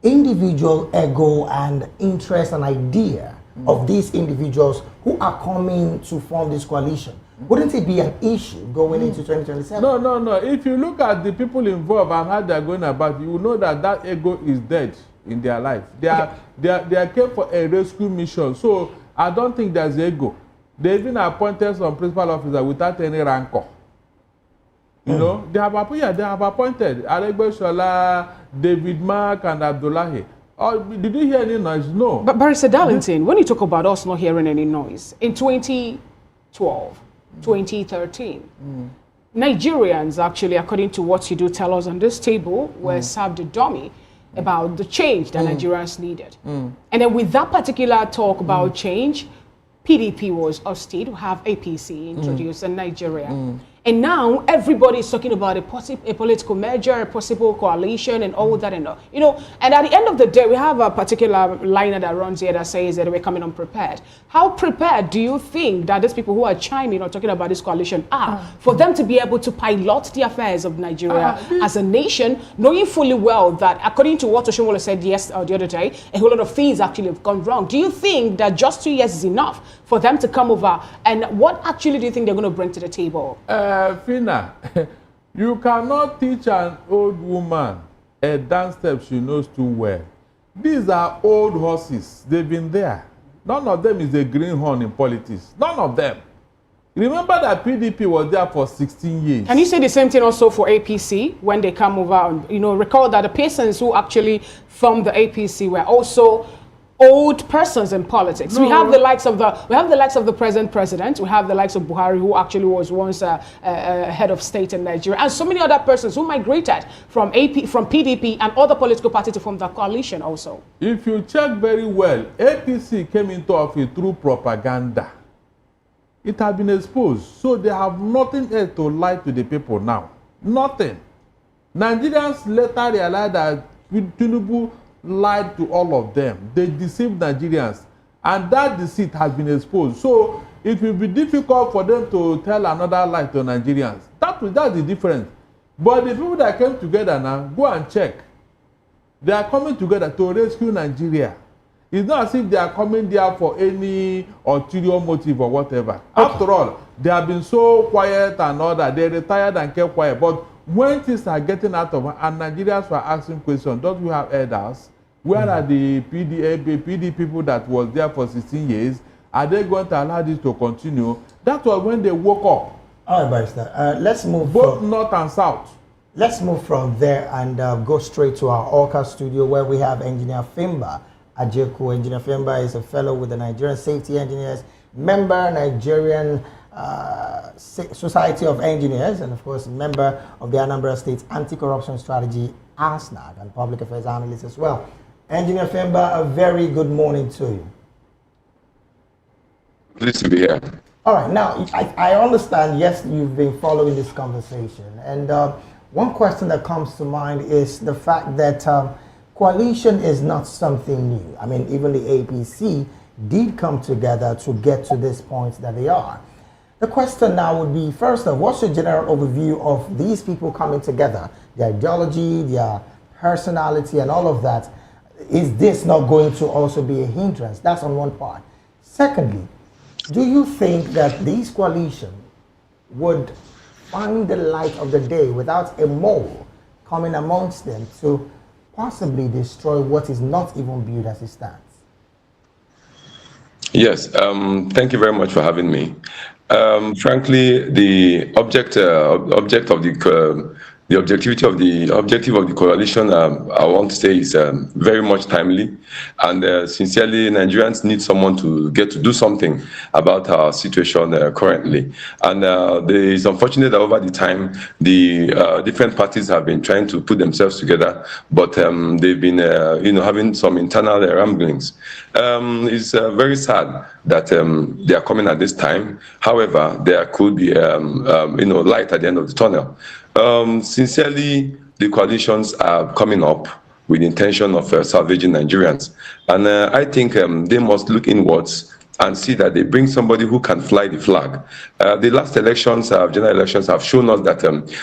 individual ego and interest and idea of these individuals who are coming to form this coalition, wouldn't it be an issue going into 2027? No. If you look at the people involved and how they're going about, you will know that that ego is dead in their life. They are came for a rescue mission. So I don't think there's ego. They even appointed some principal officer without any rancor. You know, they have appointed Aregbe Shola, David Mark, and Abdullahi. Oh, did you hear any noise? No. But Barrister Darlington, when you talk about us not hearing any noise, in 2012, 2013, Nigerians actually, according to what you do tell us on this table, were served a dummy about the change that Nigerians needed. And then with that particular talk about change, PDP was ousted to have APC introduced in Nigeria. And now everybody is talking about a political merger, a possible coalition, and all that. And you know, and at the end of the day, we have a particular liner that runs here that says that we're coming unprepared. How prepared do you think that these people who are chiming or talking about this coalition are for them to be able to pilot the affairs of Nigeria as a nation, knowing fully well that, according to what Oshunwole said the other day, a whole lot of things actually have gone wrong? Do you think that just 2 years is enough for them to come over? And what actually do you think they're going to bring to the table? Fina, you cannot teach an old woman a dance step she knows too well. These are old horses. They've been there. None of them is a greenhorn in politics. None of them. Remember that PDP was there for 16 years. Can you say the same thing also for APC when they come over? And, you know, recall that the persons who actually formed the APC were also old persons in politics. No. We have the likes of the present president. We have the likes of Buhari, who actually was once a head of state in Nigeria, and so many other persons who migrated from PDP and other political parties to form the coalition also. If you check very well, APC came into office through propaganda. It has been exposed, so they have nothing else to lie to the people now. Nothing. Nigerians later realized that Tinubu lied to all of them. They deceived Nigerians, and that deceit has been exposed. So it will be difficult for them to tell another lie to Nigerians. That's the difference. But the people that came together now, go and check. They are coming together to rescue Nigeria. It's not as if they are coming there for any ulterior motive or whatever. Okay. After all, they have been so quiet and all that. They retired and kept quiet. But when things are getting out of hand and Nigerians were asking questions, don't we have elders? Where are the PD people that was there for 16 years? Are they going to allow this to continue? That was when they woke up. All right, Barrister. Let's move both north and south. Let's move from there and go straight to our Orca studio, where we have Engineer Fimba Ajeku. Engineer Fimba is a fellow with the Nigerian Safety Engineers, member Nigerian Society of Engineers, and of course member of the Anambra State Anti-Corruption Strategy, ASNAG, and public affairs analyst as well. Engineer Fimba, a very good morning to you. Pleased to be here. All right, now I understand, yes, you've been following this conversation, and one question that comes to mind is the fact that coalition is not something new. I mean, even the APC did come together to get to this point that they are. The question now would be, first of all, what's your general overview of these people coming together, their ideology, their personality, and all of that? Is this not going to also be a hindrance? That's on one part. Secondly, do you think that these coalitions would find the light of the day without a mole coming amongst them to possibly destroy what is not even built as it stands? Yes, thank you very much for having me. Frankly, the objective of the coalition, I want to say, is very much timely, and sincerely, Nigerians need someone to get to do something about our situation currently. And it's unfortunate that over the time, the different parties have been trying to put themselves together, but they've been, having some internal ramblings. It's very sad that they are coming at this time. However, there could be, light at the end of the tunnel. Sincerely, the coalitions are coming up with the intention of salvaging Nigerians. And I think they must look inwards and see that they bring somebody who can fly the flag. The last elections, general elections, have shown us that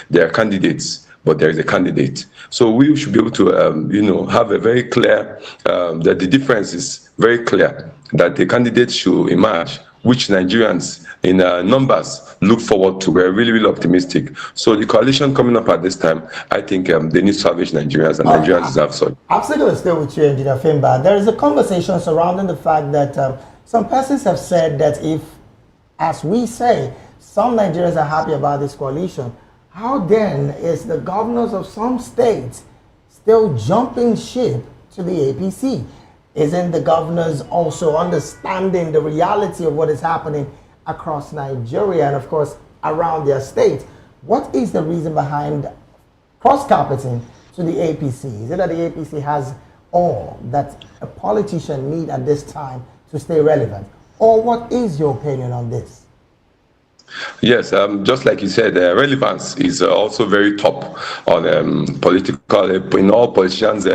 their candidates but there is a candidate. So we should be able to, have a very clear, that the difference is very clear, that the candidate should emerge, which Nigerians in numbers look forward to. We're really, really optimistic. So the coalition coming up at this time, I think they need to salvage Nigerians, and Nigerians deserve such. I'm still going to stay with you, Engineer Fimba. There is a conversation surrounding the fact that some persons have said that if, as we say, some Nigerians are happy about this coalition, how then is the governors of some states still jumping ship to the APC? Isn't the governors also understanding the reality of what is happening across Nigeria and, of course, around their state? What is the reason behind cross-carpeting to the APC? Is it that the APC has all that a politician need at this time to stay relevant? Or what is your opinion on this? Yes, just like you said, relevance is also very top on political, in all politicians'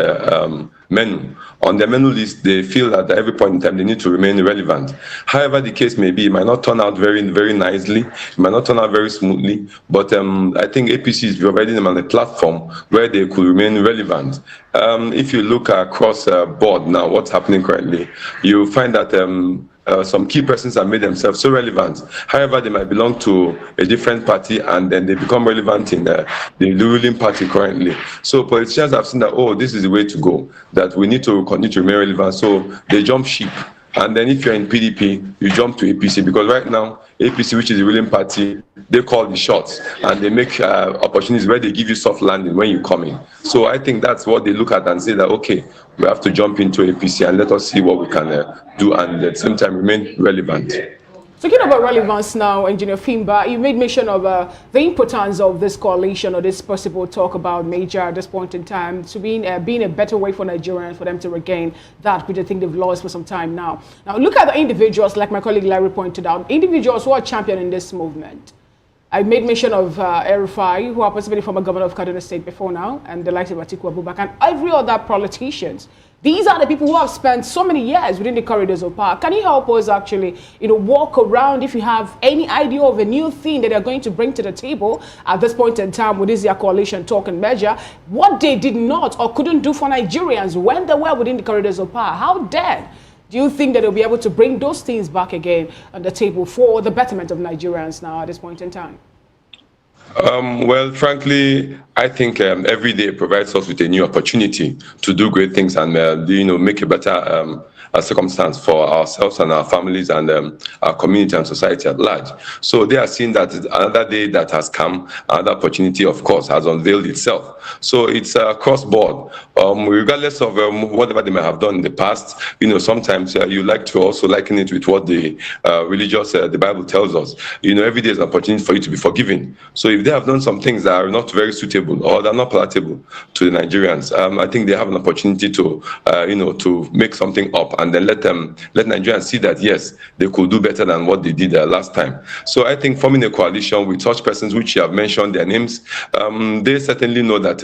menu. On their menu list, they feel that at every point in time they need to remain relevant. However the case may be, it might not turn out very, very nicely, it might not turn out very smoothly, but I think APC is providing them on a platform where they could remain relevant. If you look across board now, what's happening currently, you find that some key persons have made themselves so relevant. However, they might belong to a different party, and then they become relevant in the ruling party currently. So politicians have seen that, oh, this is the way to go, that we need to continue to remain relevant. So they jump ship. And then if you're in PDP, you jump to APC, because right now, APC, which is the ruling party, they call the shots, and they make opportunities where they give you soft landing when you come in. So I think that's what they look at and say that, okay, we have to jump into APC and let us see what we can do, and at the same time remain relevant. Talking about relevance now, Engineer Fimba, you made mention of the importance of this coalition or this possible talk about major at this point in time to being a better way for Nigerians, for them to regain that which I think they've lost for some time now. Now, look at the individuals, like my colleague Larry pointed out, individuals who are championing this movement. I made mention of El-Rufai, who are possibly former governor of Kaduna State before now, and the likes of Atiku Abubakar, and every other politicians. These are the people who have spent so many years within the corridors of power. Can you help us actually, walk around if you have any idea of a new thing that they're going to bring to the table at this point in time with this coalition talk and measure, what they did not or couldn't do for Nigerians when they were within the corridors of power? How then do you think that they'll be able to bring those things back again on the table for the betterment of Nigerians now at this point in time? Well, frankly, I think every day provides us with a new opportunity to do great things and make a better circumstance for ourselves and our families and our community and society at large. So they are seeing that another day that has come, another opportunity, of course, has unveiled itself. So it's across board. Regardless of whatever they may have done in the past, sometimes you like to also liken it with what the religious, the Bible tells us. Every day is an opportunity for you to be forgiven. So if they have done some things that are not very suitable or they're not palatable to the Nigerians, I think they have an opportunity to, to make something up and then let Nigerians see that, yes, they could do better than what they did last time. So I think forming a coalition with such persons, which you have mentioned their names, they certainly know that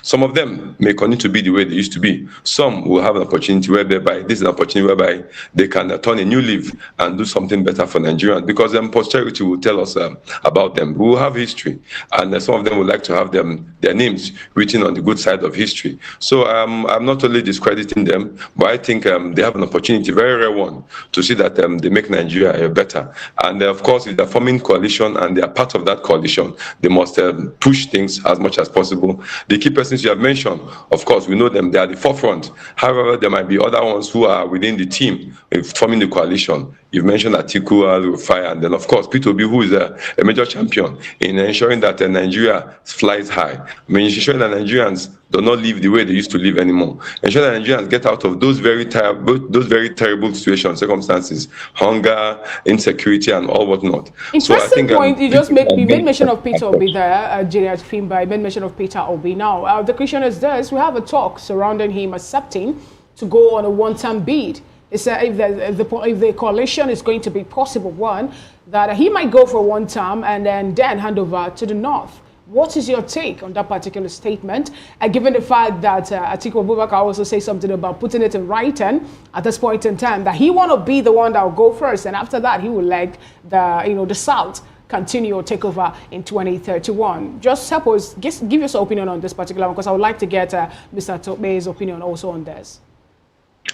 some of them may continue to be the way they used to be. Some will have an opportunity whereby this is an opportunity whereby they can turn a new leaf and do something better for Nigerians, because posterity will tell us about them. We will have history, and some of them would like to have their names written on the good side of history. So I'm not only discrediting them, but I think they have an opportunity, very rare one, to see that they make Nigeria better. And of course, if they're forming coalition and they are part of that coalition, they must push things as much as possible. The key persons you have mentioned, of course, we know them, they are the forefront. However, there might be other ones who are within the team forming the coalition. You've mentioned Atiku, El-Rufai, and then of course IPOB, who is a major champion in ensuring that Nigeria flies high. Ensuring that Nigerians do not live the way they used to live anymore. Ensure that Nigerians get out of those very terrible situations, circumstances, hunger, insecurity, and all whatnot. Interesting point. You made mention of Peter Obi there, Engineer Fimba. You made mention of Peter Obi. Now, the question is this: we have a talk surrounding him accepting to go on a one-term bid. It's if the coalition is going to be possible one, that he might go for one term and then hand over to the North. What is your take on that particular statement? Given the fact that Atiku Abubakar also says something about putting it in writing at this point in time, that he want to be the one that will go first, and after that he will leg the South continue or take over in 2031. Just help us, give us your opinion on this particular one, because I would like to get Mr. Tope's opinion also on this.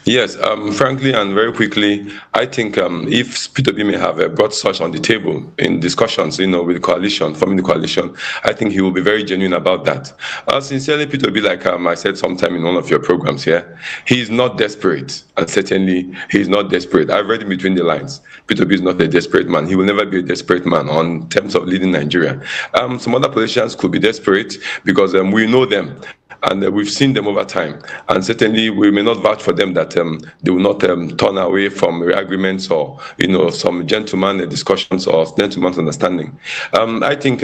Yes, frankly and very quickly, I think if P2P may have brought such on the table in discussions, with the coalition, forming the coalition, I think he will be very genuine about that. Sincerely, P2P, like I said sometime in one of your programs here, he is not desperate, and certainly he is not desperate. I've read in between the lines. P2P is not a desperate man. He will never be a desperate man on terms of leading Nigeria. Some other politicians could be desperate because we know them. And we've seen them over time. And certainly we may not vouch for them that they will not turn away from agreements or, some gentleman discussions or gentleman's understanding. I think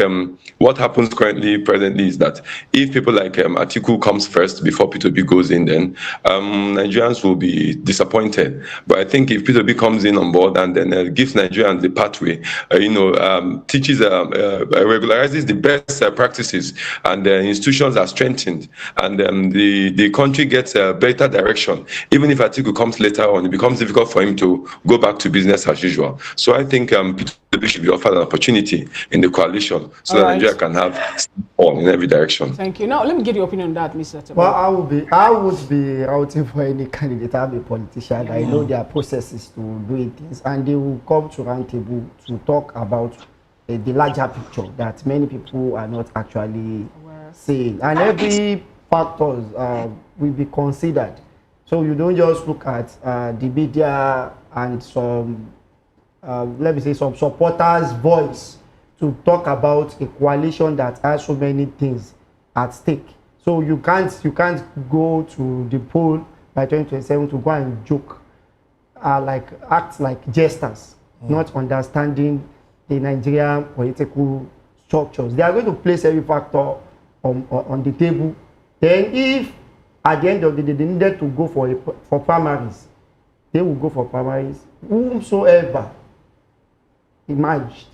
what happens presently is that if people like Atiku comes first before P2B goes in, then Nigerians will be disappointed. But I think if P2B comes in on board and then gives Nigerians the pathway, teaches, regularizes the best practices, and the institutions are strengthened, and the country gets a better direction. Even if Atiku comes later on, it becomes difficult for him to go back to business as usual. So I think P2P should be offered an opportunity in the coalition so that Nigeria can have all in every direction. Thank you. Now, let me get your opinion on that, Mr. Tebo. Well, I would be routing for any candidate. I'm a politician. I know there are processes to doing things, and they will come to round table to talk about the larger picture that many people are not actually seeing, and every factors will be considered. So you don't just look at the media and some, let me say, some supporters' voice to talk about a coalition that has so many things at stake. So you can't go to the poll by 2027 to go and joke, act like jesters, not understanding the Nigerian political structures. They are going to place every factor on the table. Then if at the end of the day they needed to go for primaries, they will go for primaries. Whomsoever emerged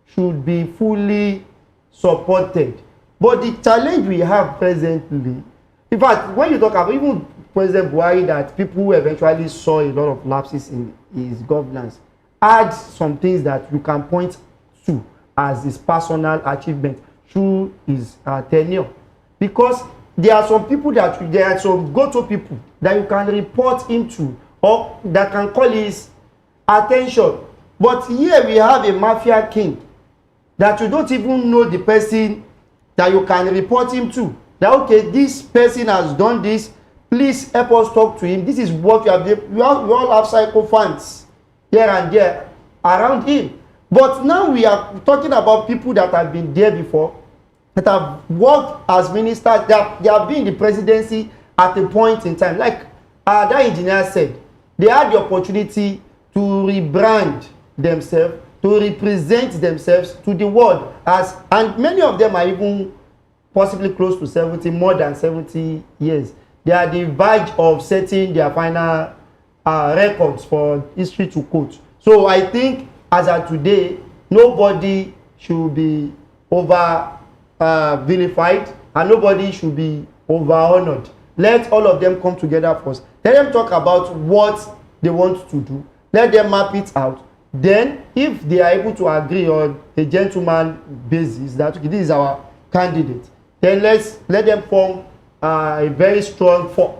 should be fully supported. But the challenge we have presently, in fact, when you talk about even President Buhari, that people who eventually saw a lot of lapses in his governance, add some things that you can point to as his personal achievement through his tenure. Because there are some people there are some go-to people that you can report into or that can call his attention. But here we have a mafia king that you don't even know the person that you can report him to. That, okay, this person has done this, please help us talk to him. This is what we have. We all have psycho fans here and there around him. But now we are talking about people that have been there before, that have worked as ministers, they have been in the presidency at a point in time. Like that engineer said, they had the opportunity to rebrand themselves, to represent themselves to the world, and many of them are even possibly close to 70, more than 70 years. They are the verge of setting their final records for history to quote. So I think as of today, nobody should be over vilified, and nobody should be over honored. Let all of them come together first. Let them talk about what they want to do. Let them map it out. Then, if they are able to agree on a gentleman basis that this is our candidate, then let them form a very strong force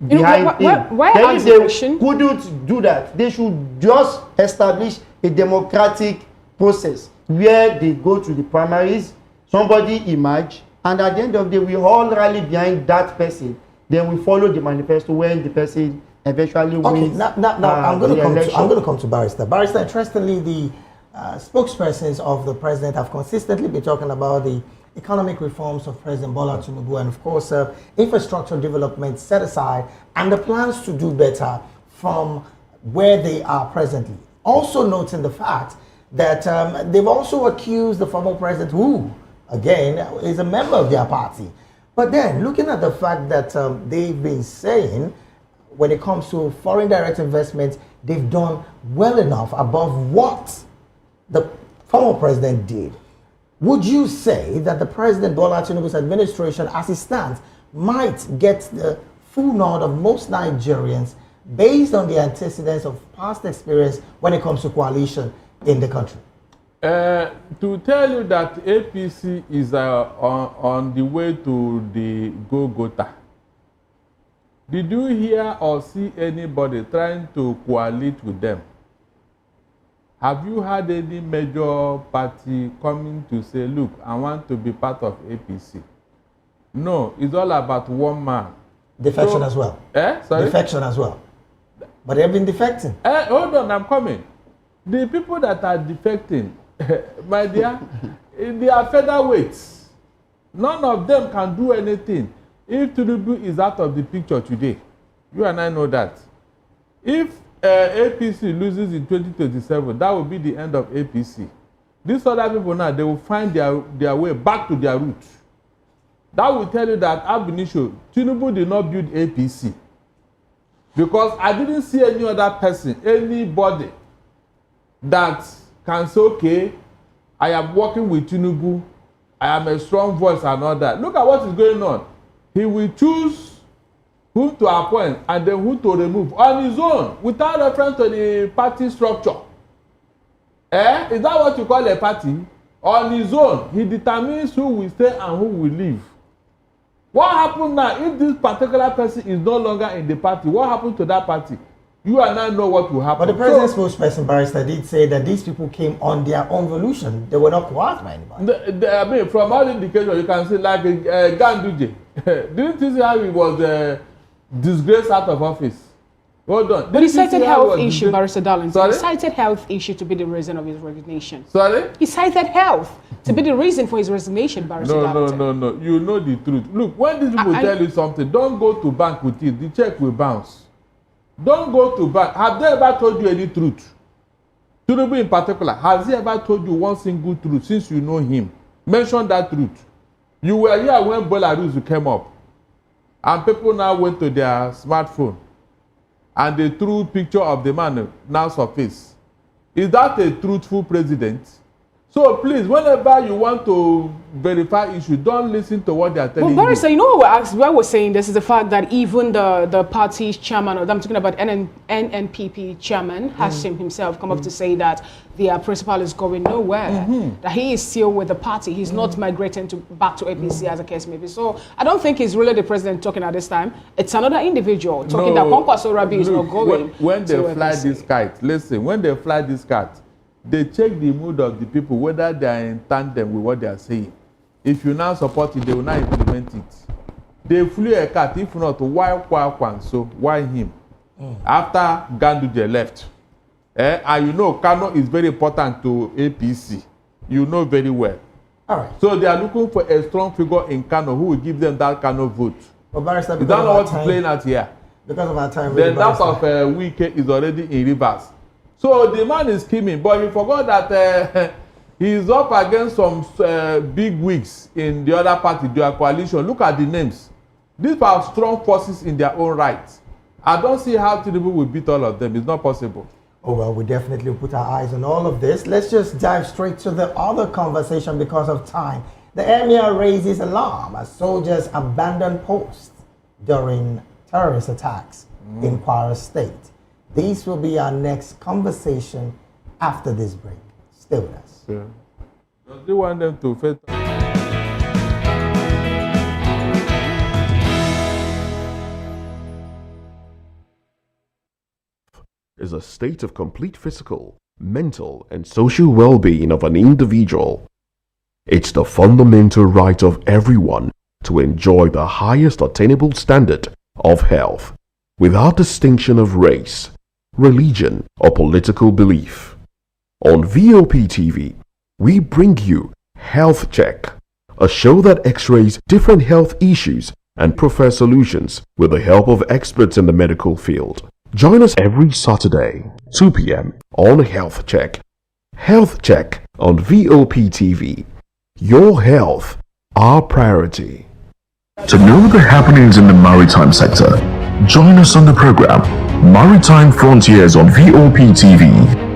behind him. Then if they couldn't do that, they should just establish a democratic process where they go to the primaries, somebody emerge, and at the end of the day, we all rally behind that person. Then we follow the manifesto when the person eventually wins. Okay, now I'm going to come to Barrister. Barrister, interestingly, the spokespersons of the president have consistently been talking about the economic reforms of President Bola Tinubu and, of course, infrastructure development set aside and the plans to do better from where they are presently. Also noting the fact that they've also accused the former president, who, again, is a member of their party. But then, looking at the fact that they've been saying, when it comes to foreign direct investment, they've done well enough above what the former president did. Would you say that the President Bola Tinubu's administration, as it stands, might get the full nod of most Nigerians based on the antecedents of past experience when it comes to coalition in the country? To tell you that APC is on the way to the Golgotha, did you hear or see anybody trying to coalesce with them? Have you had any major party coming to say, look, I want to be part of APC? No, it's all about one man. Defection as well. Sorry? Defection as well. But they've been defecting. Hold on, I'm coming. The people that are defecting, my dear, they are featherweights. None of them can do anything. If Tinubu is out of the picture today, you and I know that. If APC loses in 2027, that will be the end of APC. These other people now, they will find their way back to their roots. That will tell you that ab initio, Tinubu did not build APC. Because I didn't see any other person, anybody that can say, okay, I am working with Tinubu, I am a strong voice and all that. Look at what is going on. He will choose who to appoint and then who to remove on his own without reference to the party structure. Is that what you call a party? On his own, he determines who will stay and who will leave. What happens now if this particular person is no longer in the party? What happens to that party? You and I know what will happen. But the president's spokesperson, Barrister, did say that these people came on their own volition. They were not coerced by anybody. I mean, from all indications, you can see like Ganduje. Didn't you see how he was disgraced out of office? Hold on. But he cited health issue, Barrister Darlington. Sorry? He cited health issue to be the reason of his resignation. Sorry? He cited health to be the reason for his resignation, Barrister Darlington. No. You know the truth. Look, when these people tell you something, don't go to bank with it. The check will bounce. Don't go to bank. Have they ever told you any truth? Tinubu in particular, has he ever told you one single truth since you know him? Mention that truth. You were here when Belarus came up. And people now went to their smartphone. And they threw picture of the man now surface. Is that a truthful president? So please, whenever you want to verify issues, don't listen to what they are telling you. Well, Barrister, you know what we're saying this is the fact that even the party's chairman, or I'm talking about NNPP chairman, Hashim himself come up to say that their principal is going nowhere, that he is still with the party. He's not migrating back to APC as a case may be. So I don't think it's really the president talking at this time. It's another individual talking that Kwankwaso Rabi is not going. When they fly this kite, listen, when they fly this kite, they check the mood of the people, whether they are in tandem with what they are saying. If you now support it, they will not implement it. They flew a cat, if not, why Kwankwaso? Why him? After Ganduje left. And you know, Kano is very important to APC. You know very well. All right. So they are looking for a strong figure in Kano who will give them that Kano vote. Well, Barrister, is that not what's playing out here? Because of our time. Then that of Wike is already in reverse. So the man is scheming, but he forgot that he is up against some big wigs in the other party, their coalition. Look at the names. These are strong forces in their own right. I don't see how Tinubu will beat all of them. It's not possible. Oh, well, we definitely put our eyes on all of this. Let's just dive straight to the other conversation because of time. The Emir raises alarm as soldiers abandon posts during terrorist attacks in Kwara State. This will be our next conversation after this break. Stay with us. Yeah. Does he want them to face? Is a state of complete physical, mental, and social well-being of an individual. It's the fundamental right of everyone to enjoy the highest attainable standard of health, without distinction of race, religion, or political belief. On VOP TV, we bring you Health Check, a show that x-rays different health issues and provides solutions with the help of experts in the medical field. Join us every Saturday, 2 p.m. on Health Check. Health Check on VOP TV. Your health, our priority. To know the happenings in the maritime sector, join us on the program Maritime Frontiers on VOP TV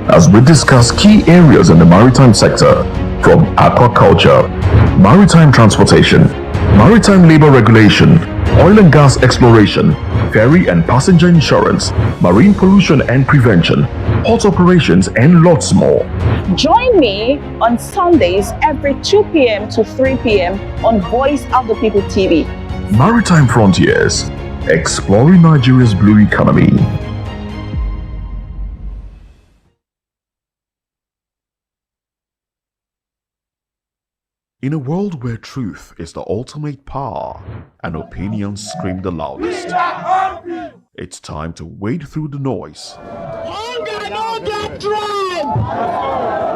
as we discuss key areas in the maritime sector, from aquaculture, maritime transportation, maritime labor regulation, oil and gas exploration, ferry and passenger insurance, marine pollution and prevention, port operations, and lots more. Join me on Sundays every 2 p.m. to 3 p.m. on Voice of the People TV. Maritime Frontiers, exploring Nigeria's blue economy. In a world where truth is the ultimate power and opinions scream the loudest, it's time to wade through the noise. Hunger no get tribe!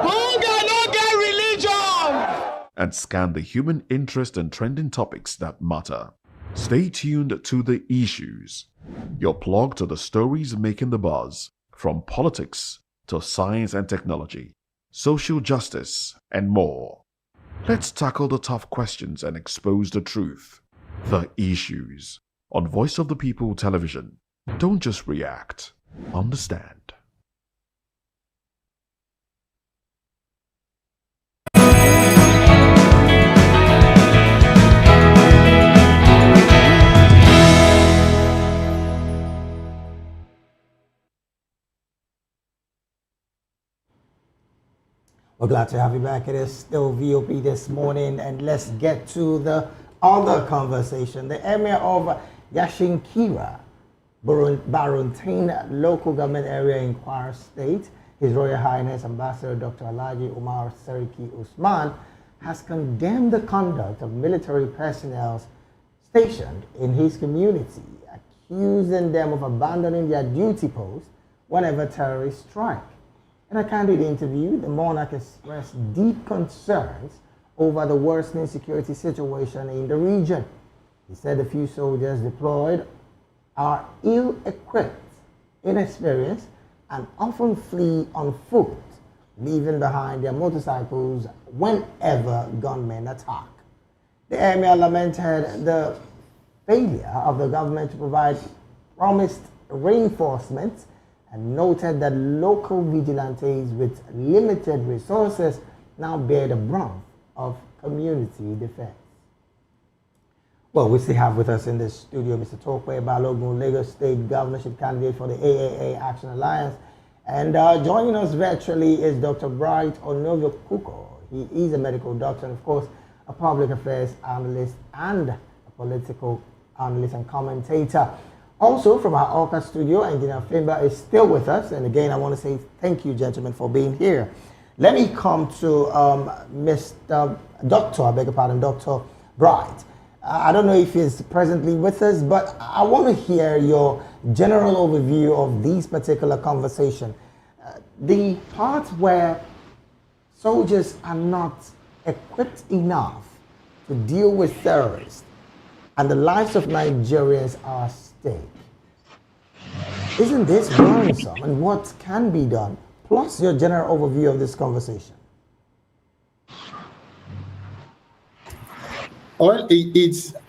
Hunger no get religion! And scan the human interest and trending topics that matter. Stay tuned to The Issues, your plug to the stories making the buzz, from politics to science and technology, social justice, and more. Let's tackle the tough questions and expose the truth. The Issues on Voice of the People Television. Don't just react, understand. We're glad to have you back. It is still VOP this morning, and let's get to the other conversation. The Emir of Yashinkira, Baruntain local government area in Kwara State, His Royal Highness Ambassador Dr. Alhaji Umar Sariki Usman, has condemned the conduct of military personnel stationed in his community, accusing them of abandoning their duty post whenever terrorists strike. In a candid interview, the monarch expressed deep concerns over the worsening security situation in the region. He said the few soldiers deployed are ill-equipped, inexperienced, and often flee on foot, leaving behind their motorcycles whenever gunmen attack. The Emir lamented the failure of the government to provide promised reinforcements and noted that local vigilantes with limited resources now bear the brunt of community defense. Well, we still have with us in the studio Mr. Tokwe Balogun, Lagos State governorship candidate for the AAA Action Alliance. And joining us virtually is Dr. Bright Onovio Kuko. He is a medical doctor and, of course, a public affairs analyst and a political analyst and commentator. Also, from our Orca studio, Engineer Fimba is still with us. And again, I want to say thank you, gentlemen, for being here. Let me come to Dr. Bright. I don't know if he's presently with us, but I want to hear your general overview of these particular conversation. The part where soldiers are not equipped enough to deal with terrorists and the lives of Nigerians are at stake. Isn't this worrisome, and what can be done? Plus your general overview of this conversation. Well,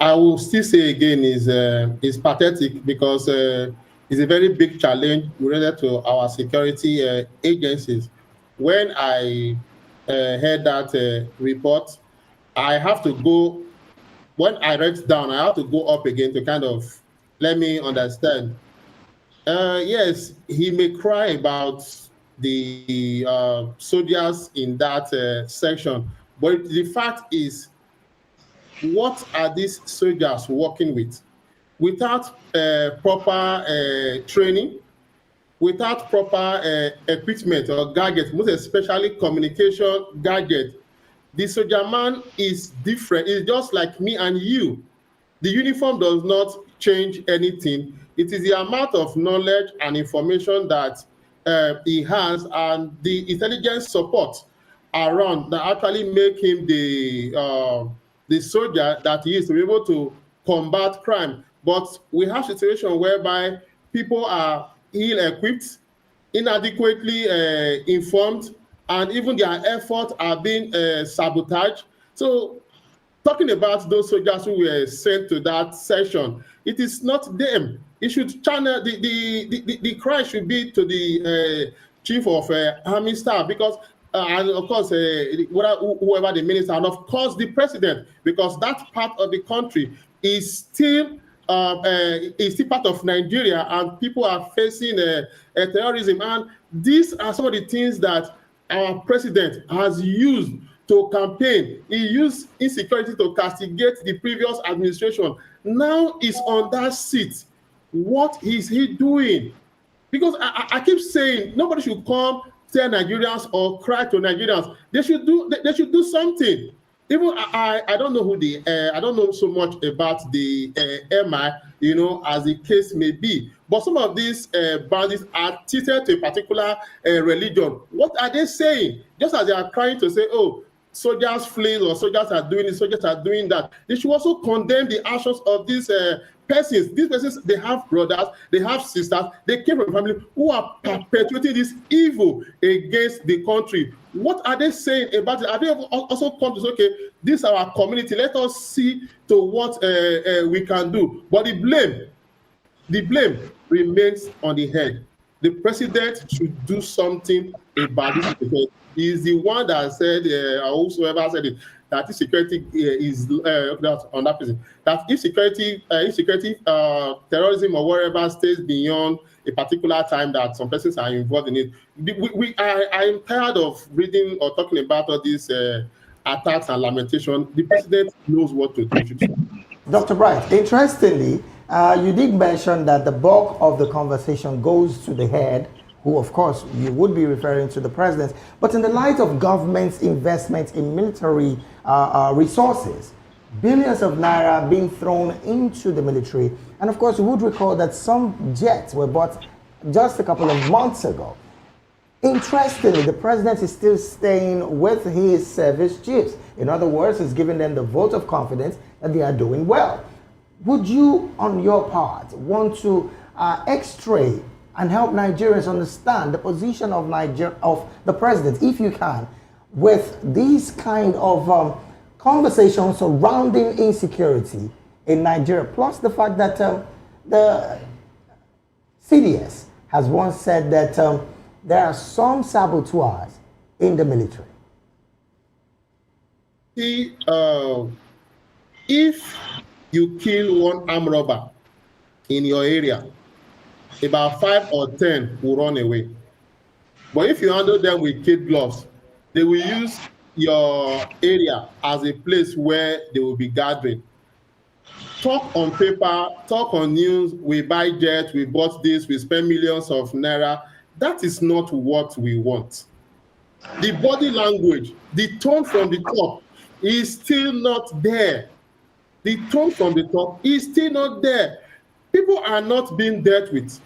I will still say again, is pathetic because it's a very big challenge related to our security agencies. When I heard that report, I have to go, when I read down, I have to go up again to kind of let me understand. Yes, he may cry about the soldiers in that section, but the fact is, what are these soldiers working with? Without proper training, without proper equipment or gadgets, most especially communication gadget, the soldier man is different. It's just like me and you. The uniform does not change anything. It is the amount of knowledge and information that he has and the intelligence support around that actually make him the soldier that he is to be able to combat crime. But we have situations whereby people are ill-equipped, inadequately informed, and even their efforts are being sabotaged. So talking about those soldiers who were sent to that session, it is not them. It should channel, the cry should be to the chief of army staff, because and of course, whoever the minister, and of course the president, because that part of the country is still part of Nigeria, and people are facing terrorism. And these are some of the things that our president has used to campaign. He used insecurity to castigate the previous administration. Now he's on that seat. What is he doing? Because I keep saying nobody should come tell Nigerians or cry to Nigerians. They should do something. Even I don't know who I don't know so much about the MI, you know, as the case may be. But some of these bandits are tethered to a particular religion. What are they saying? Just as they are trying to say, oh, soldiers flee or soldiers are doing this, soldiers are doing that. They should also condemn the actions of these persons. These persons, they have brothers, they have sisters, they came from a family who are perpetuating this evil against the country. What are they saying about it? Are they also come to say, okay, this is our community, let us see to what we can do? But the blame remains on the head. The president should do something about this because he is the one that said, or whosoever said it, that insecurity is on that person. That insecurity, terrorism or whatever stays beyond a particular time that some persons are involved in it. I am tired of reading or talking about all these attacks and lamentation. The president knows what to do. Dr. Bright, interestingly, you did mention that the bulk of the conversation goes to the head, who of course you would be referring to the president, but in the light of government's investment in military resources, billions of naira being thrown into the military, and of course you would recall that some jets were bought just a couple of months ago. Interestingly, the president is still staying with his service chiefs. In other words, he's giving them the vote of confidence that they are doing well. Would you, on your part, want to x-ray and help Nigerians understand the position of the president, if you can, with these kind of conversations surrounding insecurity in Nigeria, plus the fact that the CDS has once said that there are some saboteurs in the military? See, if you kill one armed robber in your area, about 5 or 10 will run away. But if you handle them with kid gloves, they will use your area as a place where they will be gathering. Talk on paper, talk on news, we buy jets, we bought this, we spend millions of naira. That is not what we want. The body language, the tone from the top is still not there. The tone from the top is still not there. People are not being dealt with.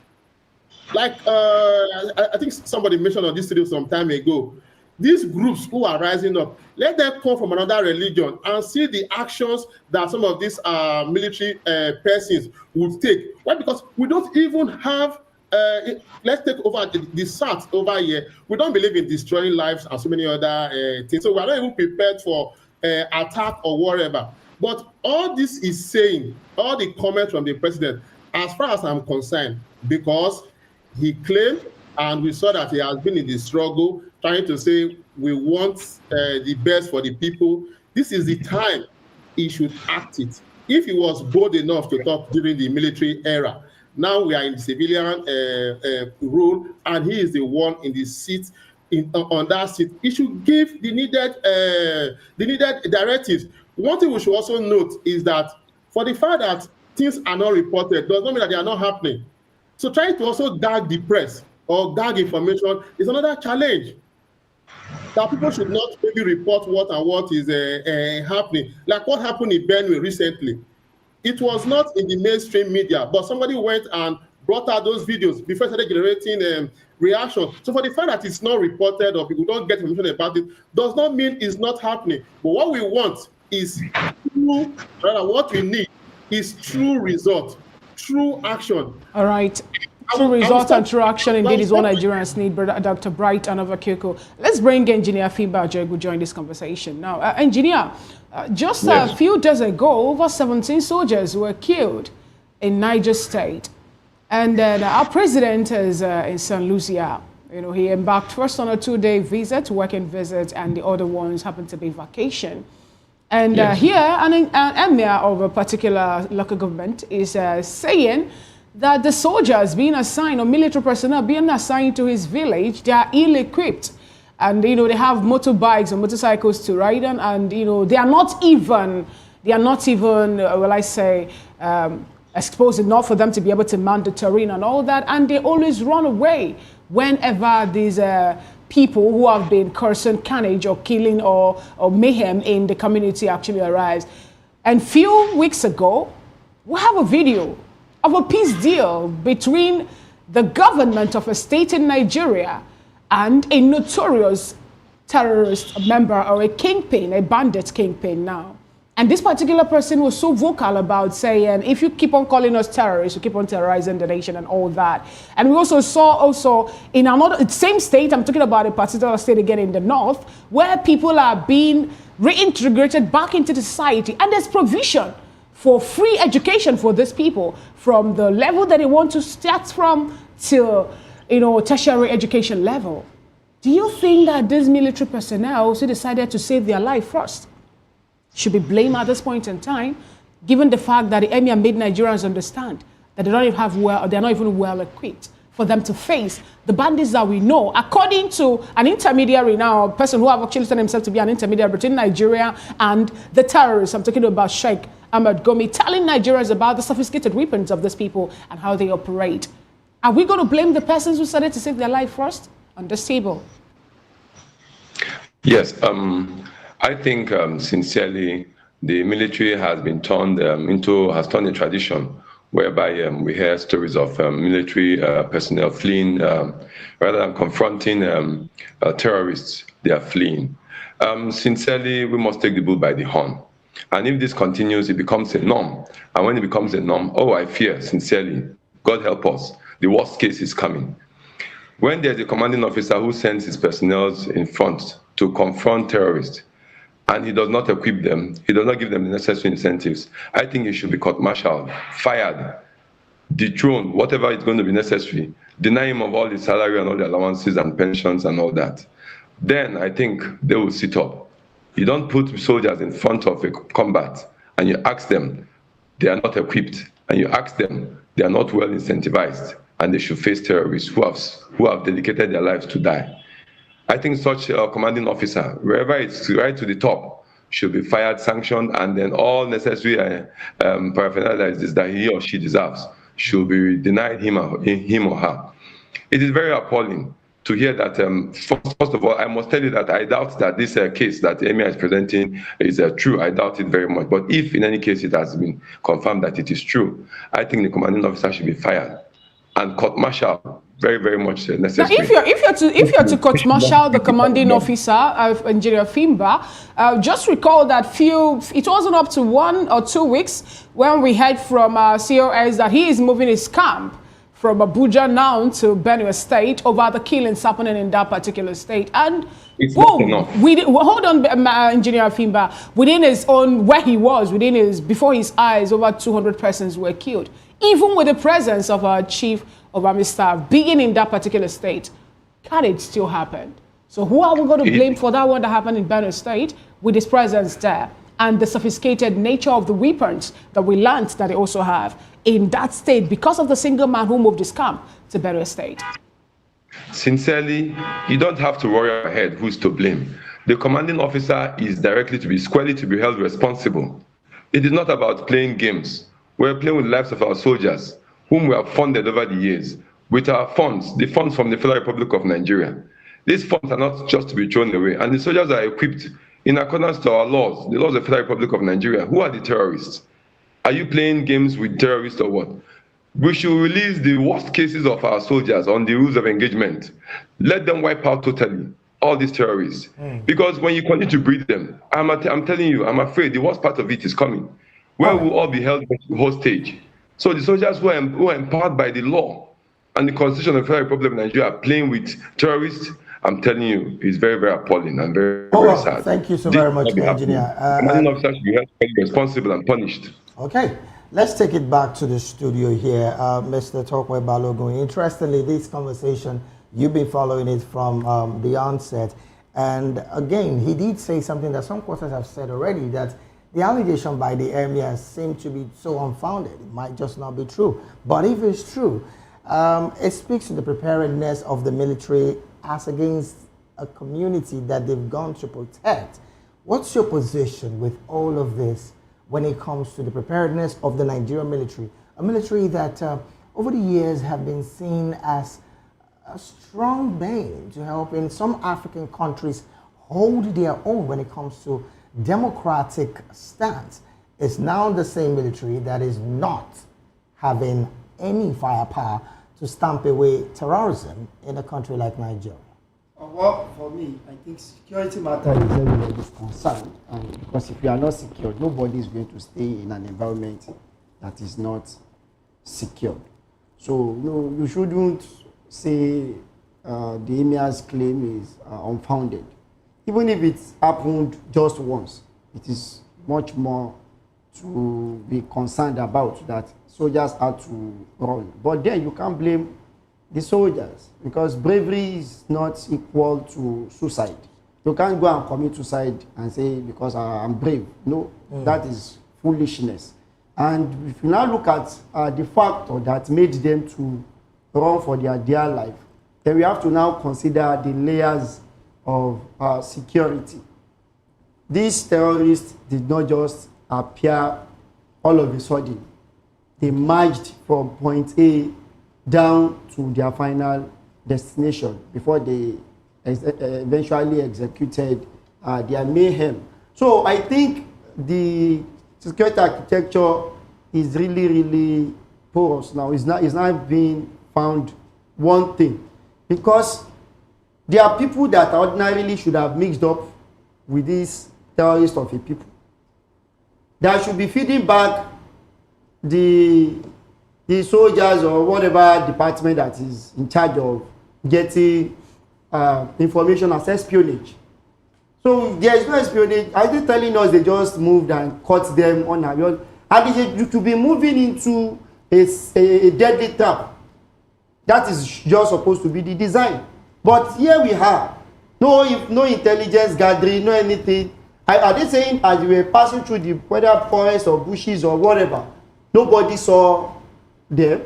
Like I think somebody mentioned on this studio some time ago, these groups who are rising up, let them come from another religion and see the actions that some of these military persons would take. Why? Because we don't even have, let's take over the SAT over here. We don't believe in destroying lives and so many other things. So we're not even prepared for attack or whatever. But all this is saying, all the comments from the president, as far as I'm concerned, because he claimed, and we saw that he has been in the struggle, trying to say we want the best for the people. This is the time he should act it. If he was bold enough to talk during the military era, now we are in the civilian role, and he is the one in the seat, on that seat. He should give the needed directives. One thing we should also note is that for the fact that things are not reported does not mean that they are not happening. So trying to also gag the press or gag information is another challenge. That people should not maybe report what is happening. Like what happened in Benue recently. It was not in the mainstream media, but somebody went and brought out those videos before started generating reaction. So for the fact that it's not reported or people don't get information about it, does not mean it's not happening. But what we want is true, what we need is true result, true action. All right. True result and true action indeed is what Nigerians need, Brother Dr. Bright and Atiku. Let's bring Engineer Fiba Jogu join this conversation. Now, Engineer, just a few days ago, over 17 soldiers were killed in Niger State. And then our president is in St. Lucia. You know, he embarked first on a 2-day visit, working visit, and the other ones happened to be vacation. And here, an emir of a particular local government is saying that the soldiers being assigned, or military personnel being assigned to his village, they are ill-equipped. and you know they have motorbikes and motorcycles to ride on, and you know they are not even will I say exposed enough for them to be able to mount the terrain and all that, and they always run away whenever these people who have been causing carnage or killing or mayhem in the community actually arrives. And few weeks ago, we have a video of a peace deal between the government of a state in Nigeria and a notorious terrorist member or a kingpin, a bandit kingpin now. And this particular person was so vocal about saying, if you keep on calling us terrorists, you keep on terrorizing the nation and all that. And we also saw in another, same state, I'm talking about a particular state again in the north, where people are being reintegrated back into the society. And there's provision for free education for these people from the level that they want to start from till, you know, tertiary education level. Do you think that these military personnel who decided to save their life first should be blamed at this point in time, given the fact that the emir made Nigerians understand that they don't even have they're not even well equipped for them to face the bandits that we know, according to an intermediary now, a person who have actually turned himself to be an intermediary between Nigeria and the terrorists. I'm talking about Sheikh Ahmed Gomi, telling Nigerians about the sophisticated weapons of these people and how they operate. Are we going to blame the persons who started to save their life first on this table? Yes, I think sincerely the military has been turned has turned a tradition whereby we hear stories of military personnel fleeing rather than confronting terrorists. They are fleeing. Sincerely, we must take the bull by the horn. And if this continues, it becomes a norm. And when it becomes a norm, I fear sincerely, God help us, the worst case is coming. When there's a commanding officer who sends his personnel in front to confront terrorists, and he does not equip them, he does not give them the necessary incentives, I think he should be court-martialed, fired, dethroned, whatever is going to be necessary, deny him of all his salary and all the allowances and pensions and all that. Then I think they will sit up. You don't put soldiers in front of a combat and you ask them they are not equipped, and you ask them they are not well incentivized, and they should face terrorists who have dedicated their lives to die. I think such a commanding officer, wherever it's right to the top, should be fired, sanctioned, and then all necessary paraphernalia that he or she deserves should be denied him or her. It is very appalling to hear that, first of all, I must tell you that I doubt that this case that the Emir is presenting is true. I doubt it very much. But if in any case it has been confirmed that it is true, I think the commanding officer should be fired and court-martial. Very, very much necessary. Now, if you're to court-martial the commanding officer of Engineer Fimba, just recall that it wasn't up to 1 or 2 weeks when we heard from COS that he is moving his camp from Abuja now to Benue State over the killings happening in that particular state. And boom, hold on, Engineer Fimba, within his own, where he was, before his eyes, over 200 persons were killed. Even with the presence of our chief of army staff being in that particular state, carnage still happened. So who are we going to blame for that one that happened in Benue State with his presence there and the sophisticated nature of the weapons that we learned that they also have in that state because of the single man who moved his camp to Benue State? Sincerely, you don't have to worry ahead who's to blame. The commanding officer is squarely to be held responsible. It is not about playing games. We're playing with the lives of our soldiers, whom we have funded over the years with our funds, the funds from the Federal Republic of Nigeria. These funds are not just to be thrown away, and the soldiers are equipped in accordance to our laws, the laws of the Federal Republic of Nigeria. Who are the terrorists? Are you playing games with terrorists or what? We should release the worst cases of our soldiers on the rules of engagement. Let them wipe out totally all these terrorists. Because when you continue to breed them, I'm telling you, I'm afraid the worst part of it is coming, where we'll all be held hostage. So the soldiers who are empowered by the law and the Constitution of the Federal Republic of Nigeria are playing with terrorists, I'm telling you, it's very, very appalling and very, very sad. Thank you so very much, Engineer. Commanding officers should be held responsible and punished. Okay, let's take it back to the studio here. Mr. Tokwe Balogun, interestingly, this conversation, you've been following it from the onset. And again, he did say something that some quarters have said already, that the allegation by the emir seemed to be so unfounded. It might just not be true. But if it's true, it speaks to the preparedness of the military as against a community that they've gone to protect. What's your position with all of this when it comes to the preparedness of the Nigerian military? A military that over the years have been seen as a strong bane to help in some African countries hold their own when it comes to democratic stance. It's now the same military that is not having any firepower to stamp away terrorism in a country like Nigeria. Well, for me, I think security matter is everybody's concern, and because if you are not secure, nobody is going to stay in an environment that is not secure. So, no, you shouldn't say the Emir's claim is unfounded. Even if it's happened just once, it is much more to be concerned about that soldiers had to run. But then you can't blame the soldiers because bravery is not equal to suicide. You can't go and commit suicide and say because I'm brave. No, that is foolishness. And if you now look at the factor that made them to run for their dear life, then we have to now consider the layers of security. These terrorists did not just appear all of a sudden. They marched from point A down to their final destination before they eventually executed their mayhem. So I think the security architecture is really, really porous now. It's not being found one thing because there are people that ordinarily should have mixed up with these terrorists of a people that should be feeding back the soldiers or whatever department that is in charge of getting information as espionage. So there is no espionage. Are they telling us they just moved and caught them on a yacht? And they should be moving into a deadly trap. That is just supposed to be the design. But here we have no intelligence gathering, no anything. Are they saying as we were passing through the whether forest or bushes or whatever, nobody saw them?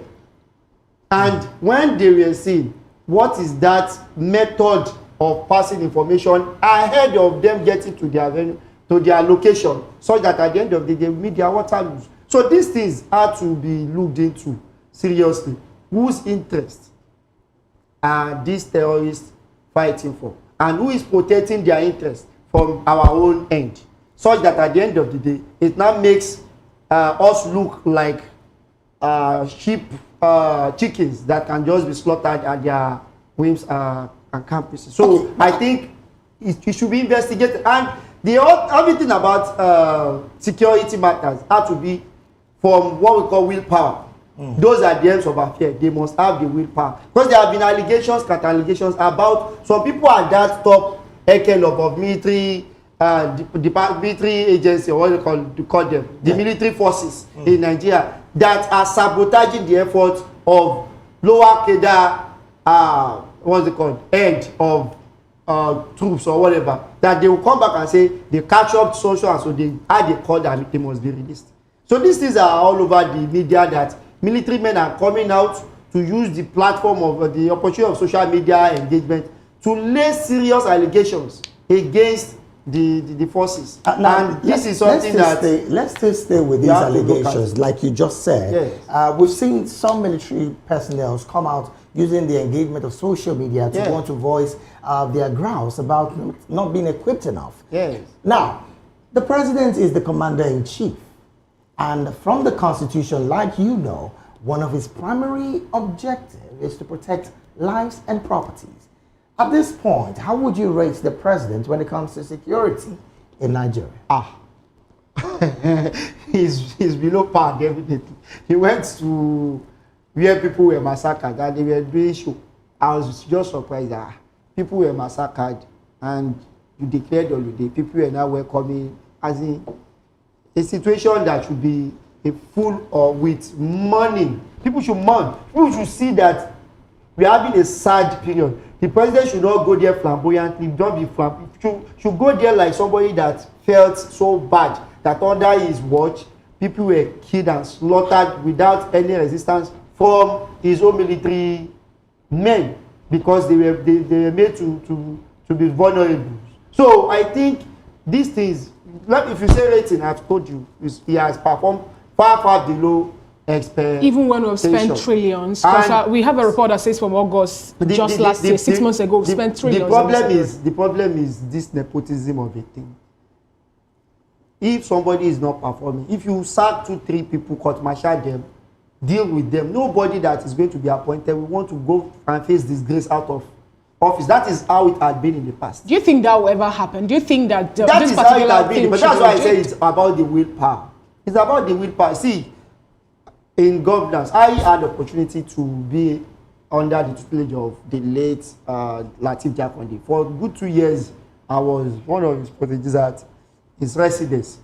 And when they were seen, what is that method of passing information ahead of them getting to their location, so that at the end of the day they meet their water lose? So these things are to be looked into seriously. Whose interests are these terrorists fighting for? And who is protecting their interests from our own end? Such that at the end of the day, it now makes us look like sheep, chickens that can just be slaughtered at their whims and campuses. So okay. I think it should be investigated. And everything about security matters have to be from what we call willpower. Those are the ends of affairs. They must have the willpower. Because there have been allegations, counter-allegations about some people at that top echelon of military military agency, or what you call them, the military forces in Nigeria that are sabotaging the efforts of lower cadre, what's it called, end of troops or whatever, that they will come back and say they catch up social and so they had a call that they must be released. So these things are all over the media that military men are coming out to use the platform of the opportunity of social media engagement to lay serious allegations against the forces. And this is something let's just stay with these allegations, like you just said. Yes. We've seen some military personnel come out using the engagement of social media to want to voice their grounds about not being equipped enough. Yes. Now, the president is the commander-in-chief. And from the Constitution, like you know, one of his primary objectives is to protect lives and properties. At this point, how would you rate the president when it comes to security in Nigeria? He's below par, definitely. He went to where people were massacred and they were doing show. I was just surprised that people were massacred and you declared holiday. People were now welcoming, as in a situation that should be a full or with mourning. People should mourn. People should see that we are having a sad period. The president should not go there flamboyantly. Don't be flamboyant. Should go there like somebody that felt so bad that under his watch, people were killed and slaughtered without any resistance from his own military men, because they were made to to be vulnerable. So I think these things, like if you say rating, I've told you, he has performed far below expectation. Even when we've spent trillions, because we have a report that says from August, last year, 6 months ago, we spent trillions. The problem is this nepotism of a thing. If somebody is not performing, if you sack 2-3 people, court-martial them, deal with them, nobody that is going to be appointed will want to go and face disgrace out of office. That is how it had been in the past. Do you think that will ever happen? Do you think that that this is how it particular had been? thing But that's why I say it's about the willpower. It's about the willpower. See, in governance, I had the opportunity to be under the tutelage of the late Lateef Jakonde. For a good 2 years, I was one of his proteges at his residence.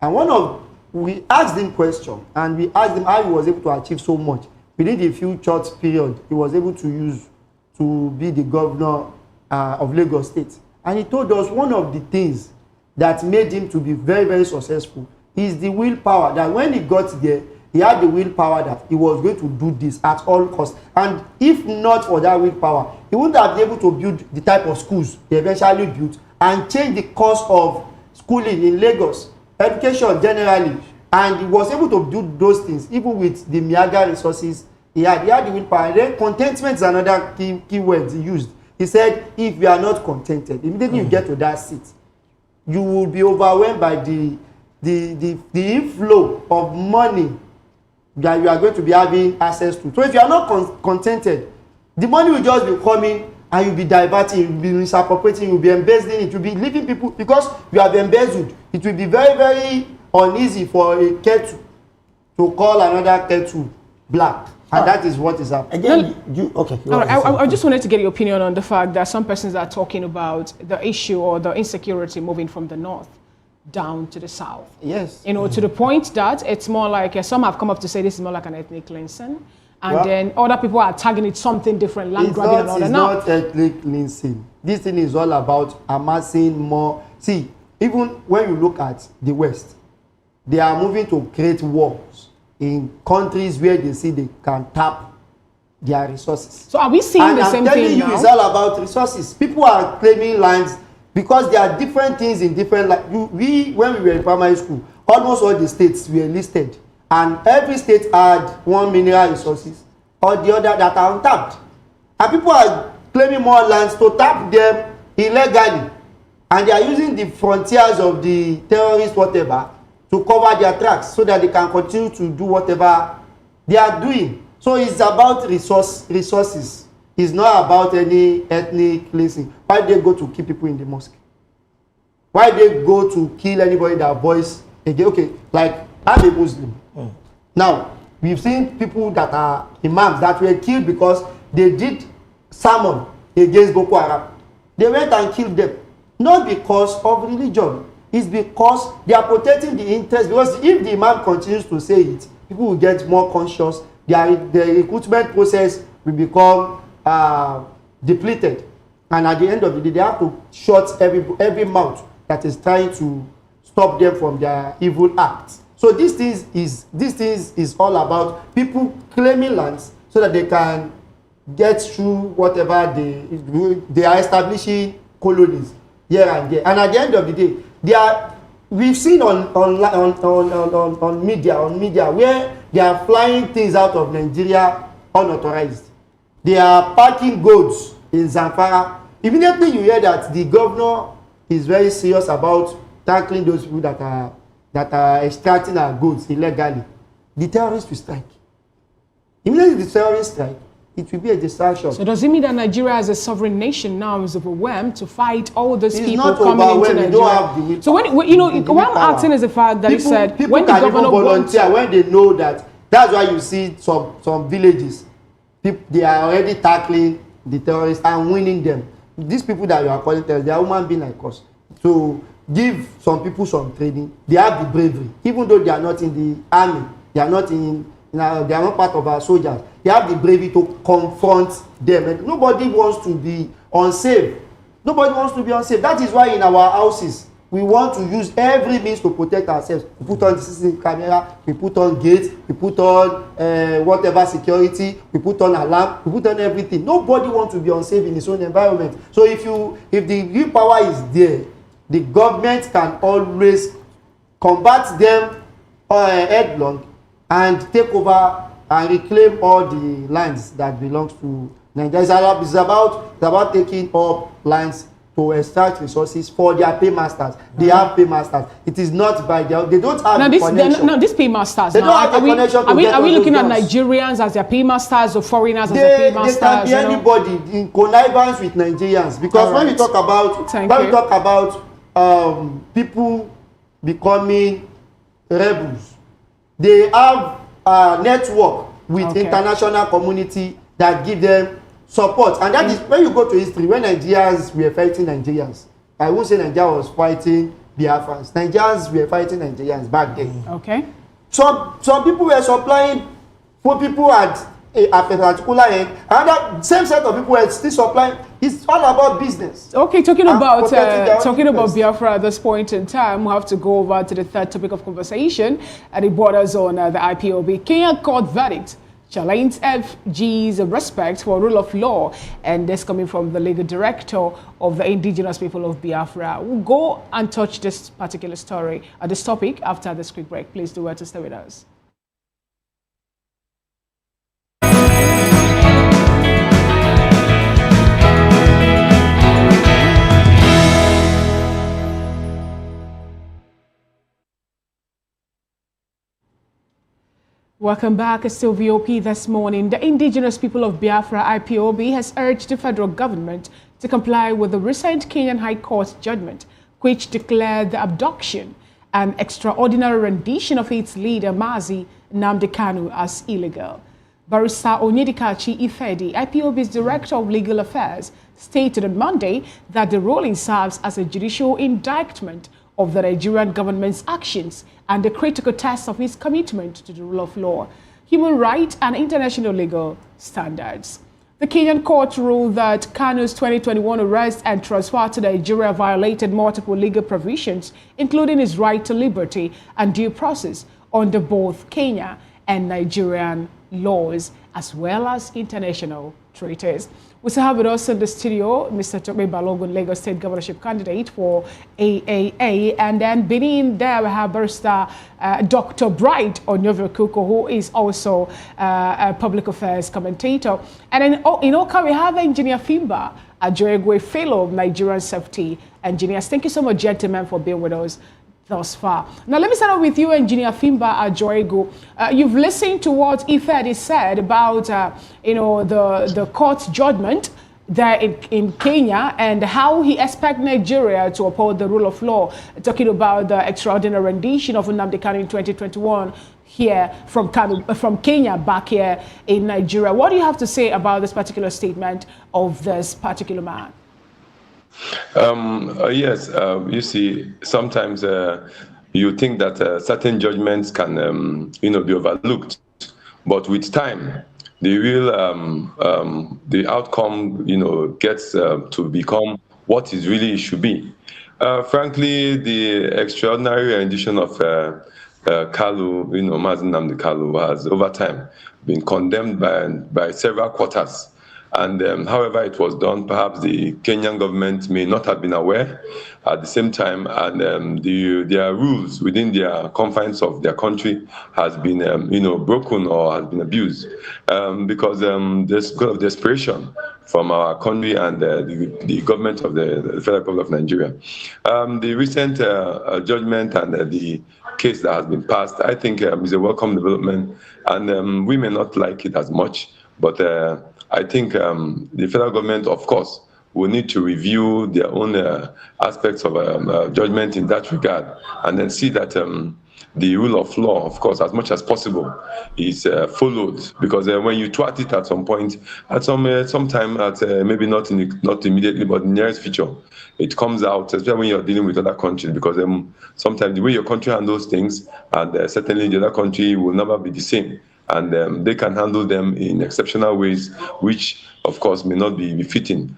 And we asked him questions, and we asked him how he was able to achieve so much within a few short period he was able to use to be the governor of Lagos State. And he told us one of the things that made him to be very, very successful is the willpower, that when he got there, he had the willpower that he was going to do this at all costs. And if not for that willpower, he wouldn't have been able to build the type of schools he eventually built and change the course of schooling in Lagos, education generally. And he was able to do those things even with the Miaga resources he had the willpower. And then contentment is another key word he used. He said, if you are not contented, immediately you get to that seat, you will be overwhelmed by the inflow of money that you are going to be having access to. So if you are not contented, the money will just be coming and you'll be diverting, you'll be misappropriating, you'll be embezzling, it will be leaving people, because you have embezzled. It will be very, very uneasy for a kettle to call another kettle black. And that is what is happening. Again, I just wanted to get your opinion on the fact that some persons are talking about the issue or the insecurity moving from the north down to the south. Yes. You know, to the point that it's more like, some have come up to say this is more like an ethnic cleansing. And then other people are tagging it something different, land grabbing and all that. It's not ethnic cleansing. This thing is all about amassing more. See, even when you look at the West, they are moving to create walls in countries where they see they can tap their resources. So are we seeing the same thing now? I'm telling you, it's all about resources. People are claiming lands because there are different things in different. When we were in primary school, almost all the states were listed, and every state had one mineral resources or the other that are untapped, and people are claiming more lands to tap them illegally, and they are using the frontiers of the terrorists, whatever, to cover their tracks so that they can continue to do whatever they are doing. So it's about resources. It's not about any ethnic cleansing. Why they go to kill people in the mosque? Why they go to kill anybody that voice again? Okay, like I'm a Muslim. Now, we've seen people that are imams that were killed because they did sermon against Boko Haram. They went and killed them. Not because of religion. It's because they are protecting the interest. Because if the imam continues to say it, people will get more conscious. The recruitment process will become depleted. And at the end of the day, they have to shut every mouth that is trying to stop them from their evil acts. So this thing is all about people claiming lands so that they can get through whatever they are establishing colonies here and there. And at the end of the day, we've seen on media where they are flying things out of Nigeria unauthorized. They are parking goats in Zamfara. Immediately you hear that the governor is very serious about tackling those people that are extracting our goods illegally. The terrorists will strike. Immediately the terrorists strike, it will be a distraction. So does it mean that Nigeria as a sovereign nation now is overwhelmed to fight all those it's people not coming into Nigeria? Don't have the so what I'm asking is the fact that you said people can even volunteer when they know that. That's why you see some villages, they are already tackling the terrorists and winning them. These people that you are calling terrorists, they are human beings like us. So give some people some training. They have the bravery, even though they are not in the army, they are not they are not part of our soldiers. They have the bravery to confront them. And nobody wants to be unsafe. Nobody wants to be unsafe. That is why in our houses we want to use every means to protect ourselves. We put on the CCTV camera, we put on gates, we put on whatever security, we put on alarm, we put on everything. Nobody wants to be unsafe in his own environment. So if the real power is there, the government can always combat them headlong and take over and reclaim all the lands that belongs to Nigeria. It's about taking up lands to extract resources for their paymasters. They have paymasters. It is not by their, they don't have the connection. No, these paymasters. They don't have the connection to get are we looking at those Nigerians as their paymasters or foreigners as their paymasters? They can be anybody in connivance with Nigerians. Because when we talk about people becoming rebels, they have a network with international community that give them support. And that is when you go to history, when Nigerians were fighting Nigerians, I won't say Nigeria was fighting Biafrans. Nigerians were fighting Nigerians back then. Okay. Some people were supplying for people at a particular end, and that same set of people were still supplying. It's all about business. Okay, talking about Biafra at this point in time, we have to go over to the third topic of conversation, and it borders on the IPOB. Kenya court verdict challenge FG's respect for rule of law, and this coming from the legal director of the indigenous people of Biafra. We'll go and touch this particular story, this topic, after this quick break. Please do well to stay with us. Welcome back. It's still VOP this morning. The indigenous people of Biafra, IPOB, has urged the federal government to comply with the recent Kenyan High Court judgment, which declared the abduction and extraordinary rendition of its leader, Mazi Nnamdi Kanu, as illegal. Barrister Onyedikachi Ifedi, IPOB's Director of Legal Affairs, stated on Monday that the ruling serves as a judicial indictment of the Nigerian government's actions and the critical test of its commitment to the rule of law, human rights, and international legal standards. The Kenyan court ruled that Kanu's 2021 arrest and transfer to Nigeria violated multiple legal provisions, including his right to liberty and due process under both Kenya and Nigerian laws, as well as international treaties. We still have with us in the studio Mr. Tope Balogun, Lagos State governorship candidate for AAA. And then beneath there we have Barrister Dr. Bright Onyoverkuko, who is also a public affairs commentator. And then in Oka we have Engineer Fimba Ajoegwe, fellow of Nigerian Safety Engineers. Thank you so much, gentlemen, for being with us thus far. Now, let me start off with you, Engineer Fimba Ajoego. You've listened to what Ifedi said about, the court's judgment there in Kenya and how he expects Nigeria to uphold the rule of law, talking about the extraordinary rendition of Nnamdi Kanu in 2021 here from Kenya back here in Nigeria. What do you have to say about this particular statement of this particular man? Yes, you see, sometimes you think that certain judgments can, be overlooked, but with time, the real, the outcome, gets to become what it really should be. Frankly, the extraordinary rendition of Kalu, Mazi Nnamdi Kalu, has over time been condemned by several quarters. And however it was done, perhaps the Kenyan government may not have been aware at the same time, and their rules within their confines of their country has been, broken or has been abused because there's kind of desperation from our country and the government of the Federal Republic of Nigeria. The recent judgment and the case that has been passed, I think is a welcome development, and we may not like it as much, but I think the federal government, of course, will need to review their own aspects of judgment in that regard, and then see that the rule of law, of course, as much as possible, is followed. Because when you thwart it at some point, at some time, maybe not immediately, but in the nearest future, it comes out, especially when you're dealing with other countries. Because sometimes the way your country handles things, and certainly the other country will never be the same. And they can handle them in exceptional ways, which, of course, may not be befitting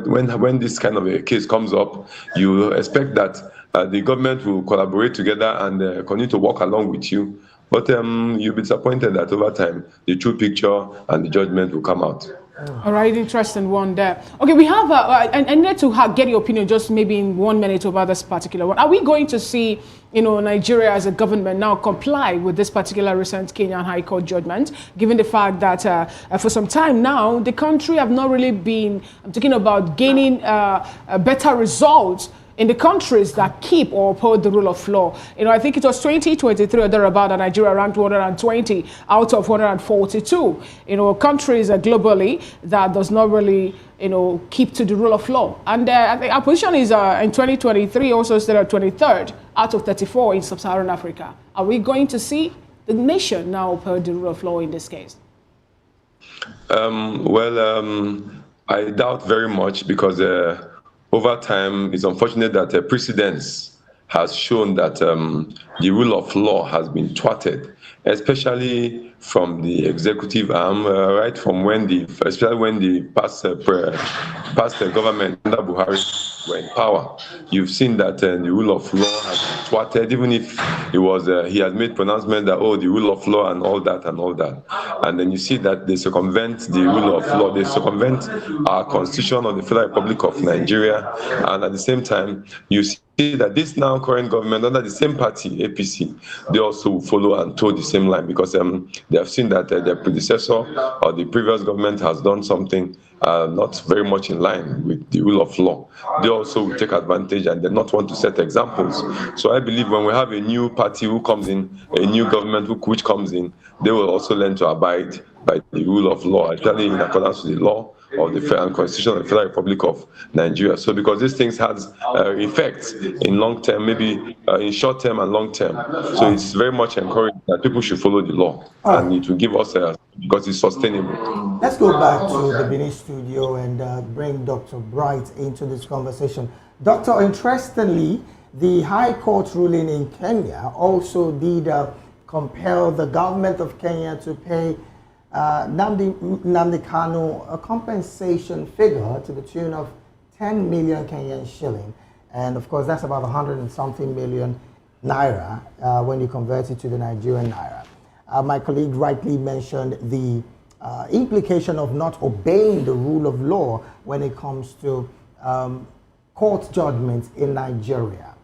when this kind of a case comes up, you expect that the government will collaborate together and continue to work along with you. But you'll be disappointed that over time, the true picture and the judgment will come out. All right, interesting one there. Okay, we have, I need to get your opinion just maybe in 1 minute about this particular one. Are we going to see, Nigeria as a government now comply with this particular recent Kenyan High Court judgment, given the fact that for some time now, the country have not really been, I'm talking about gaining better results in the countries that keep or uphold the rule of law. I think it was 2023 or thereabout that Nigeria ranked 120 out of 142, countries globally that does not really, keep to the rule of law. And I think our position is in 2023 also still at 23rd out of 34 in sub-Saharan Africa. Are we going to see the nation now uphold the rule of law in this case? I doubt very much because over time, it's unfortunate that precedence has shown that the rule of law has been thwarted, especially from the executive arm, right from especially when the past government under Buhari were in power. You've seen that the rule of law has been thwarted, even if it was he has made pronouncement that the rule of law and all that, and then you see that they circumvent the rule of law, they circumvent our constitution of the Federal Republic of Nigeria, and at the same time you see that this now current government under the same party, APC, they also follow and toe the same line because they have seen that their predecessor or the previous government has done something not very much in line with the rule of law. They also will take advantage and they not want to set examples. So I believe when we have a new party who comes in, a new government which comes in, they will also learn to abide by the rule of law, actually in accordance with the law of the Constitution of the Federal Republic of Nigeria. So because these things has effects in long term, maybe in short term and long term. So it's very much encouraged that people should follow the law and it will give us because it's sustainable. Let's go back to the Benin studio and bring Dr. Bright into this conversation. Doctor, interestingly, the High Court ruling in Kenya also did compel the government of Kenya to pay Nnamdi Kanu a compensation figure to the tune of 10 million Kenyan shilling. And of course, that's about 100 and something million naira when you convert it to the Nigerian naira. My colleague rightly mentioned the implication of not obeying the rule of law when it comes to court judgments in Nigeria.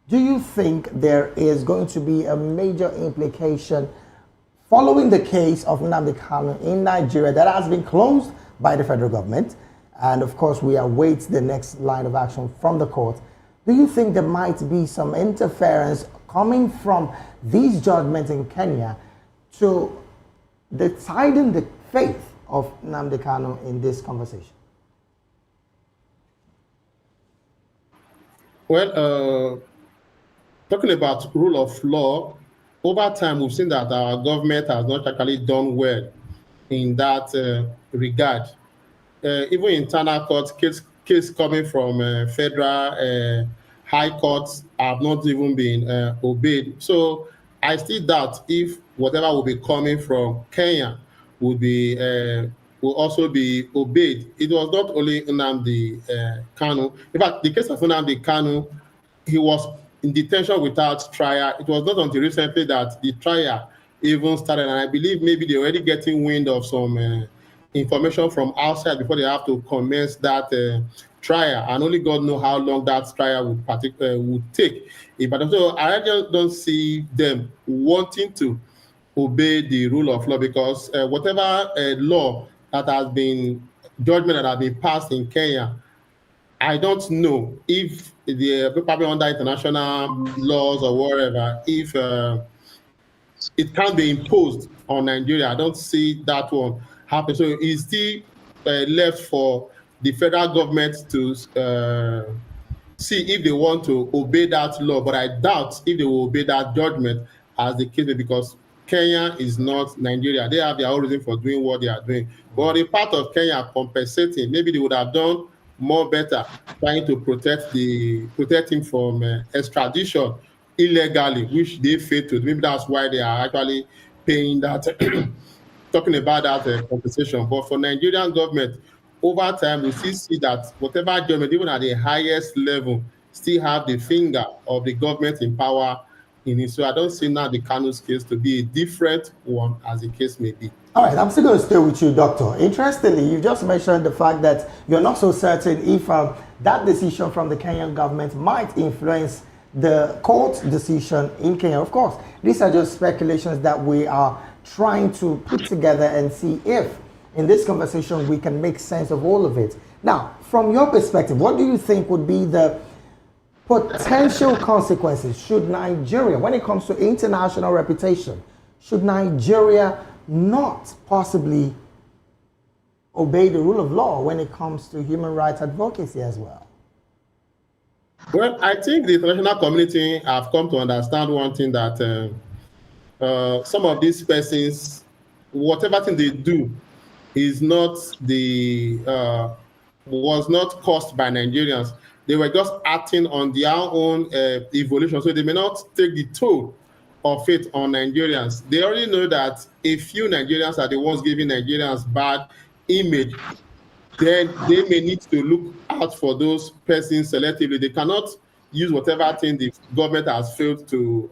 Do you think there is going to be a major implication following the case of Nnamdi Kanu in Nigeria that has been closed by the federal government? And of course, we await the next line of action from the court. Do you think there might be some interference coming from these judgments in Kenya to deciding the fate of Nnamdi Kanu in this conversation? Well, talking about rule of law, over time we've seen that our government has not actually done well in that regard. Even internal court case coming from federal high courts have not even been obeyed. So I still doubt if whatever will be coming from Kenya will also be obeyed. It was not only Nnamdi Kanu. In fact, the case of Nnamdi Kanu, he was in detention without trial. It was not until recently that the trial even started, and I believe maybe they're already getting wind of some information from outside before they have to commence that trial, and only God knows how long that trial would take. But so I just don't see them wanting to obey the rule of law because whatever law that has been, judgment that has been passed in Kenya, I don't know if probably under international laws or whatever, if it can be imposed on Nigeria. I don't see that one happen. So it's still left for the federal government to see if they want to obey that law. But I doubt if they will obey that judgment as the case, because Kenya is not Nigeria. They have their own reason for doing what they are doing. But the part of Kenya compensating, maybe they would have done more better trying to protect him from extradition illegally, which they failed to. Maybe that's why they are actually paying that, talking about that compensation. But for Nigerian government over time, we still see that whatever government, even at the highest level, still have the finger of the government in power in it. So I don't see now the Kanu's case to be a different one, as the case may be. All right, I'm still going to stay with you, Doctor. Interestingly, you just mentioned the fact that you're not so certain if that decision from the Kenyan government might influence the court decision in Kenya. Of course, these are just speculations that we are trying to put together and see if, in this conversation, we can make sense of all of it. Now, from your perspective, what do you think would be the potential consequences should Nigeria, when it comes to international reputation, should Nigeria not possibly obey the rule of law when it comes to human rights advocacy as well? Well, I think the international community have come to understand one thing, that some of these persons, whatever thing they do, is not was not caused by Nigerians. They were just acting on their own evolution, so they may not take the toll of it on Nigerians. They already know that a few Nigerians are the ones giving Nigerians bad image. Then they may need to look out for those persons selectively. They cannot use whatever thing the government has failed to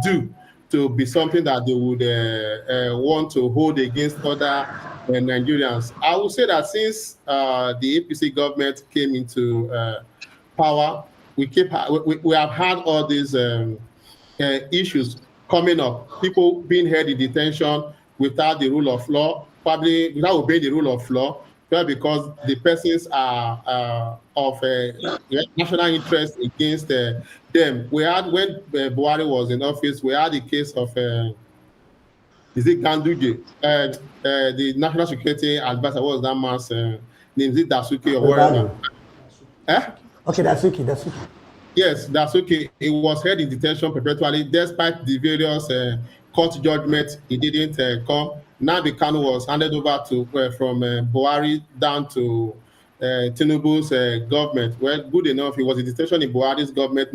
do to be something that they would want to hold against other Nigerians. I would say that since the APC government came into power, we have had all these issues coming up. People being held in detention without the rule of law, probably without obeying the rule of law, because the persons are of national interest against them. We had, when Buhari was in office, we had the case of is it Ganduje, the national security advisor. What was that man's name? Is it Dasuki or whatever? Okay, Dasuki. Yes, Dasuki. He was held in detention perpetually, despite the various court judgments. He didn't come. Now the Kanu was handed over to from Buhari down to Tinubu's government. Well, good enough, he was in detention in Buhari's government.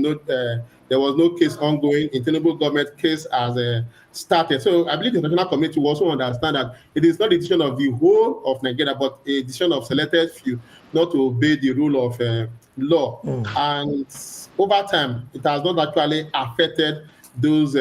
There was no case ongoing. In Tinubu government, case has started. So I believe the international community will also understand that it is not a decision of the whole of Nigeria, but a decision of selected few not to obey the rule of law. And over time, it has not actually affected those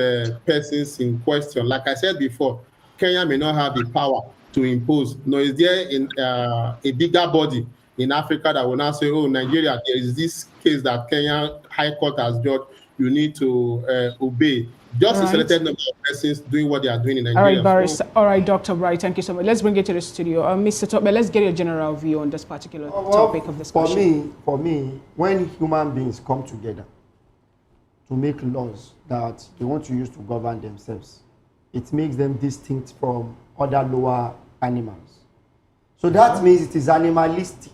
persons in question. Like I said before, Kenya may not have the power to impose, nor is there a bigger body in Africa that will now say, oh, Nigeria, there is this case that Kenya High Court has judged, you need to obey. Just a selected number of persons doing what they are doing in Nigeria. All right, Barrister. All right, Dr. Bright, thank you so much. Let's bring it to the studio. Mr. Tobe, let's get your general view on this particular topic of discussion. For me, when human beings come together to make laws that they want to use to govern themselves, it makes them distinct from other lower animals. So that means it is animalistic.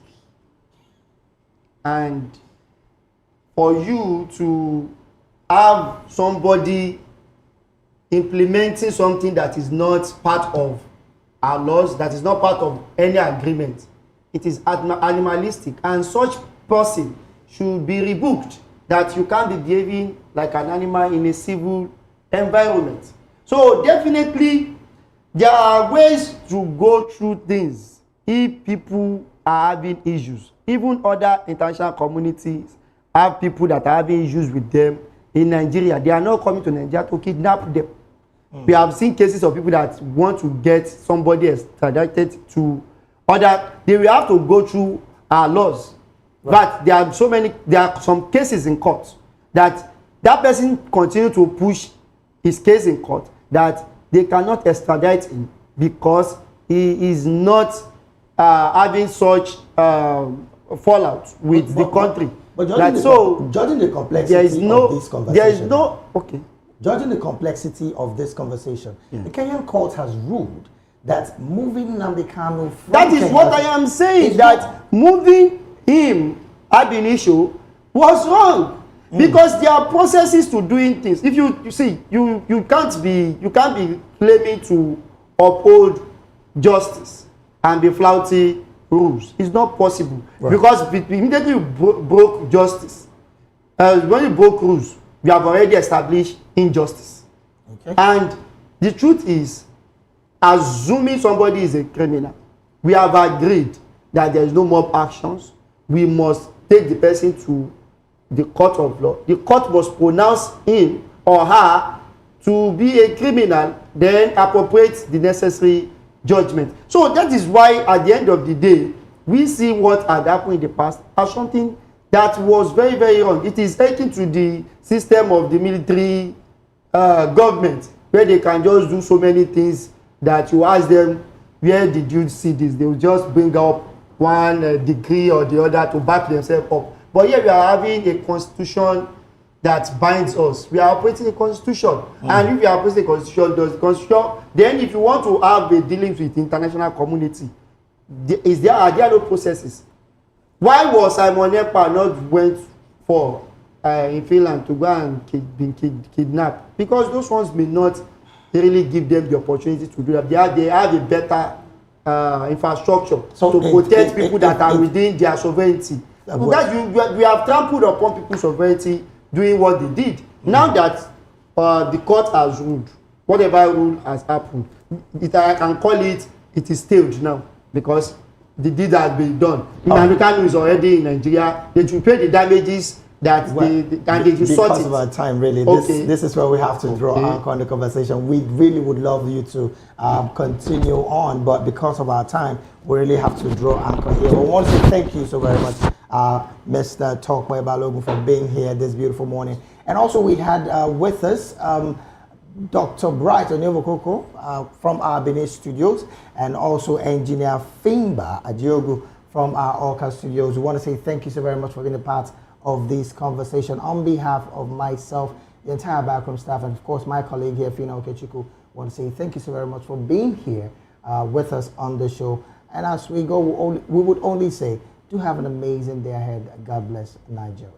And for you to have somebody implementing something that is not part of our laws, that is not part of any agreement, it is animalistic. And such person should be rebuked, that you can't be behaving like an animal in a civil environment. So definitely there are ways to go through things if people are having issues. Even other international communities have people that are having issues with them in Nigeria. They are not coming to Nigeria to kidnap them. We have seen cases of people that want to get somebody extradited to other. They will have to go through our laws. But there are some cases in court that person continue to push his case in court, that they cannot extradite him because he is not having such fallout with the country. But judging the complexity of this conversation. Judging the complexity of this conversation, the Kenyan court has ruled that moving Nnamdi Kanu from That is what I am saying, that moving him ab initio was wrong. Because there are processes to doing things. If you see, you can't be claiming to uphold justice and be flouting rules. It's not possible. Right. Because immediately you broke justice. When you broke rules, we have already established injustice. Okay. And the truth is, assuming somebody is a criminal, we have agreed that there is no mob actions, we must take the person to the court of law. The court must pronounce him or her to be a criminal, then appropriate the necessary judgment. So that is why at the end of the day, we see what had happened in the past as something that was very, very wrong. It is akin to the system of the military government, where they can just do so many things that you ask them, where did you see this? They will just bring up one degree or the other to back themselves up. But here we are having a constitution that binds us. We are operating a constitution. And if you are operating a constitution, does the constitution, then if you want to have a dealings with the international community, are there no processes? Why was Simon Ekpa not went for in Finland to go and be kidnapped? Because those ones may not really give them the opportunity to do that. They have a better infrastructure to protect people that are within their sovereignty. We have trampled upon people's sovereignty doing what they did. Now that the court has ruled, whatever rule has happened, I can call it, it is staged now because the deed has been done. American is already in Nigeria. They should pay the damages that they should sort it. Because of our time, really, this is where we have to draw anchor on the conversation. We really would love you to continue on, but because of our time, we really have to draw anchor here. We want to thank you so very much, Mr. Tokwe Balogun, for being here this beautiful morning. And also we had with us Dr. Bright Onyevokoko from our Benin studios, and also engineer Fimba Adiogu from our Orca studios. We want to say thank you so very much for being a part of this conversation. On behalf of myself, the entire backroom staff, and of course my colleague here, Fina Okechukwu, I want to say thank you so very much for being here with us on the show. And as we go, we would only say, do have an amazing day ahead. God bless Nigeria.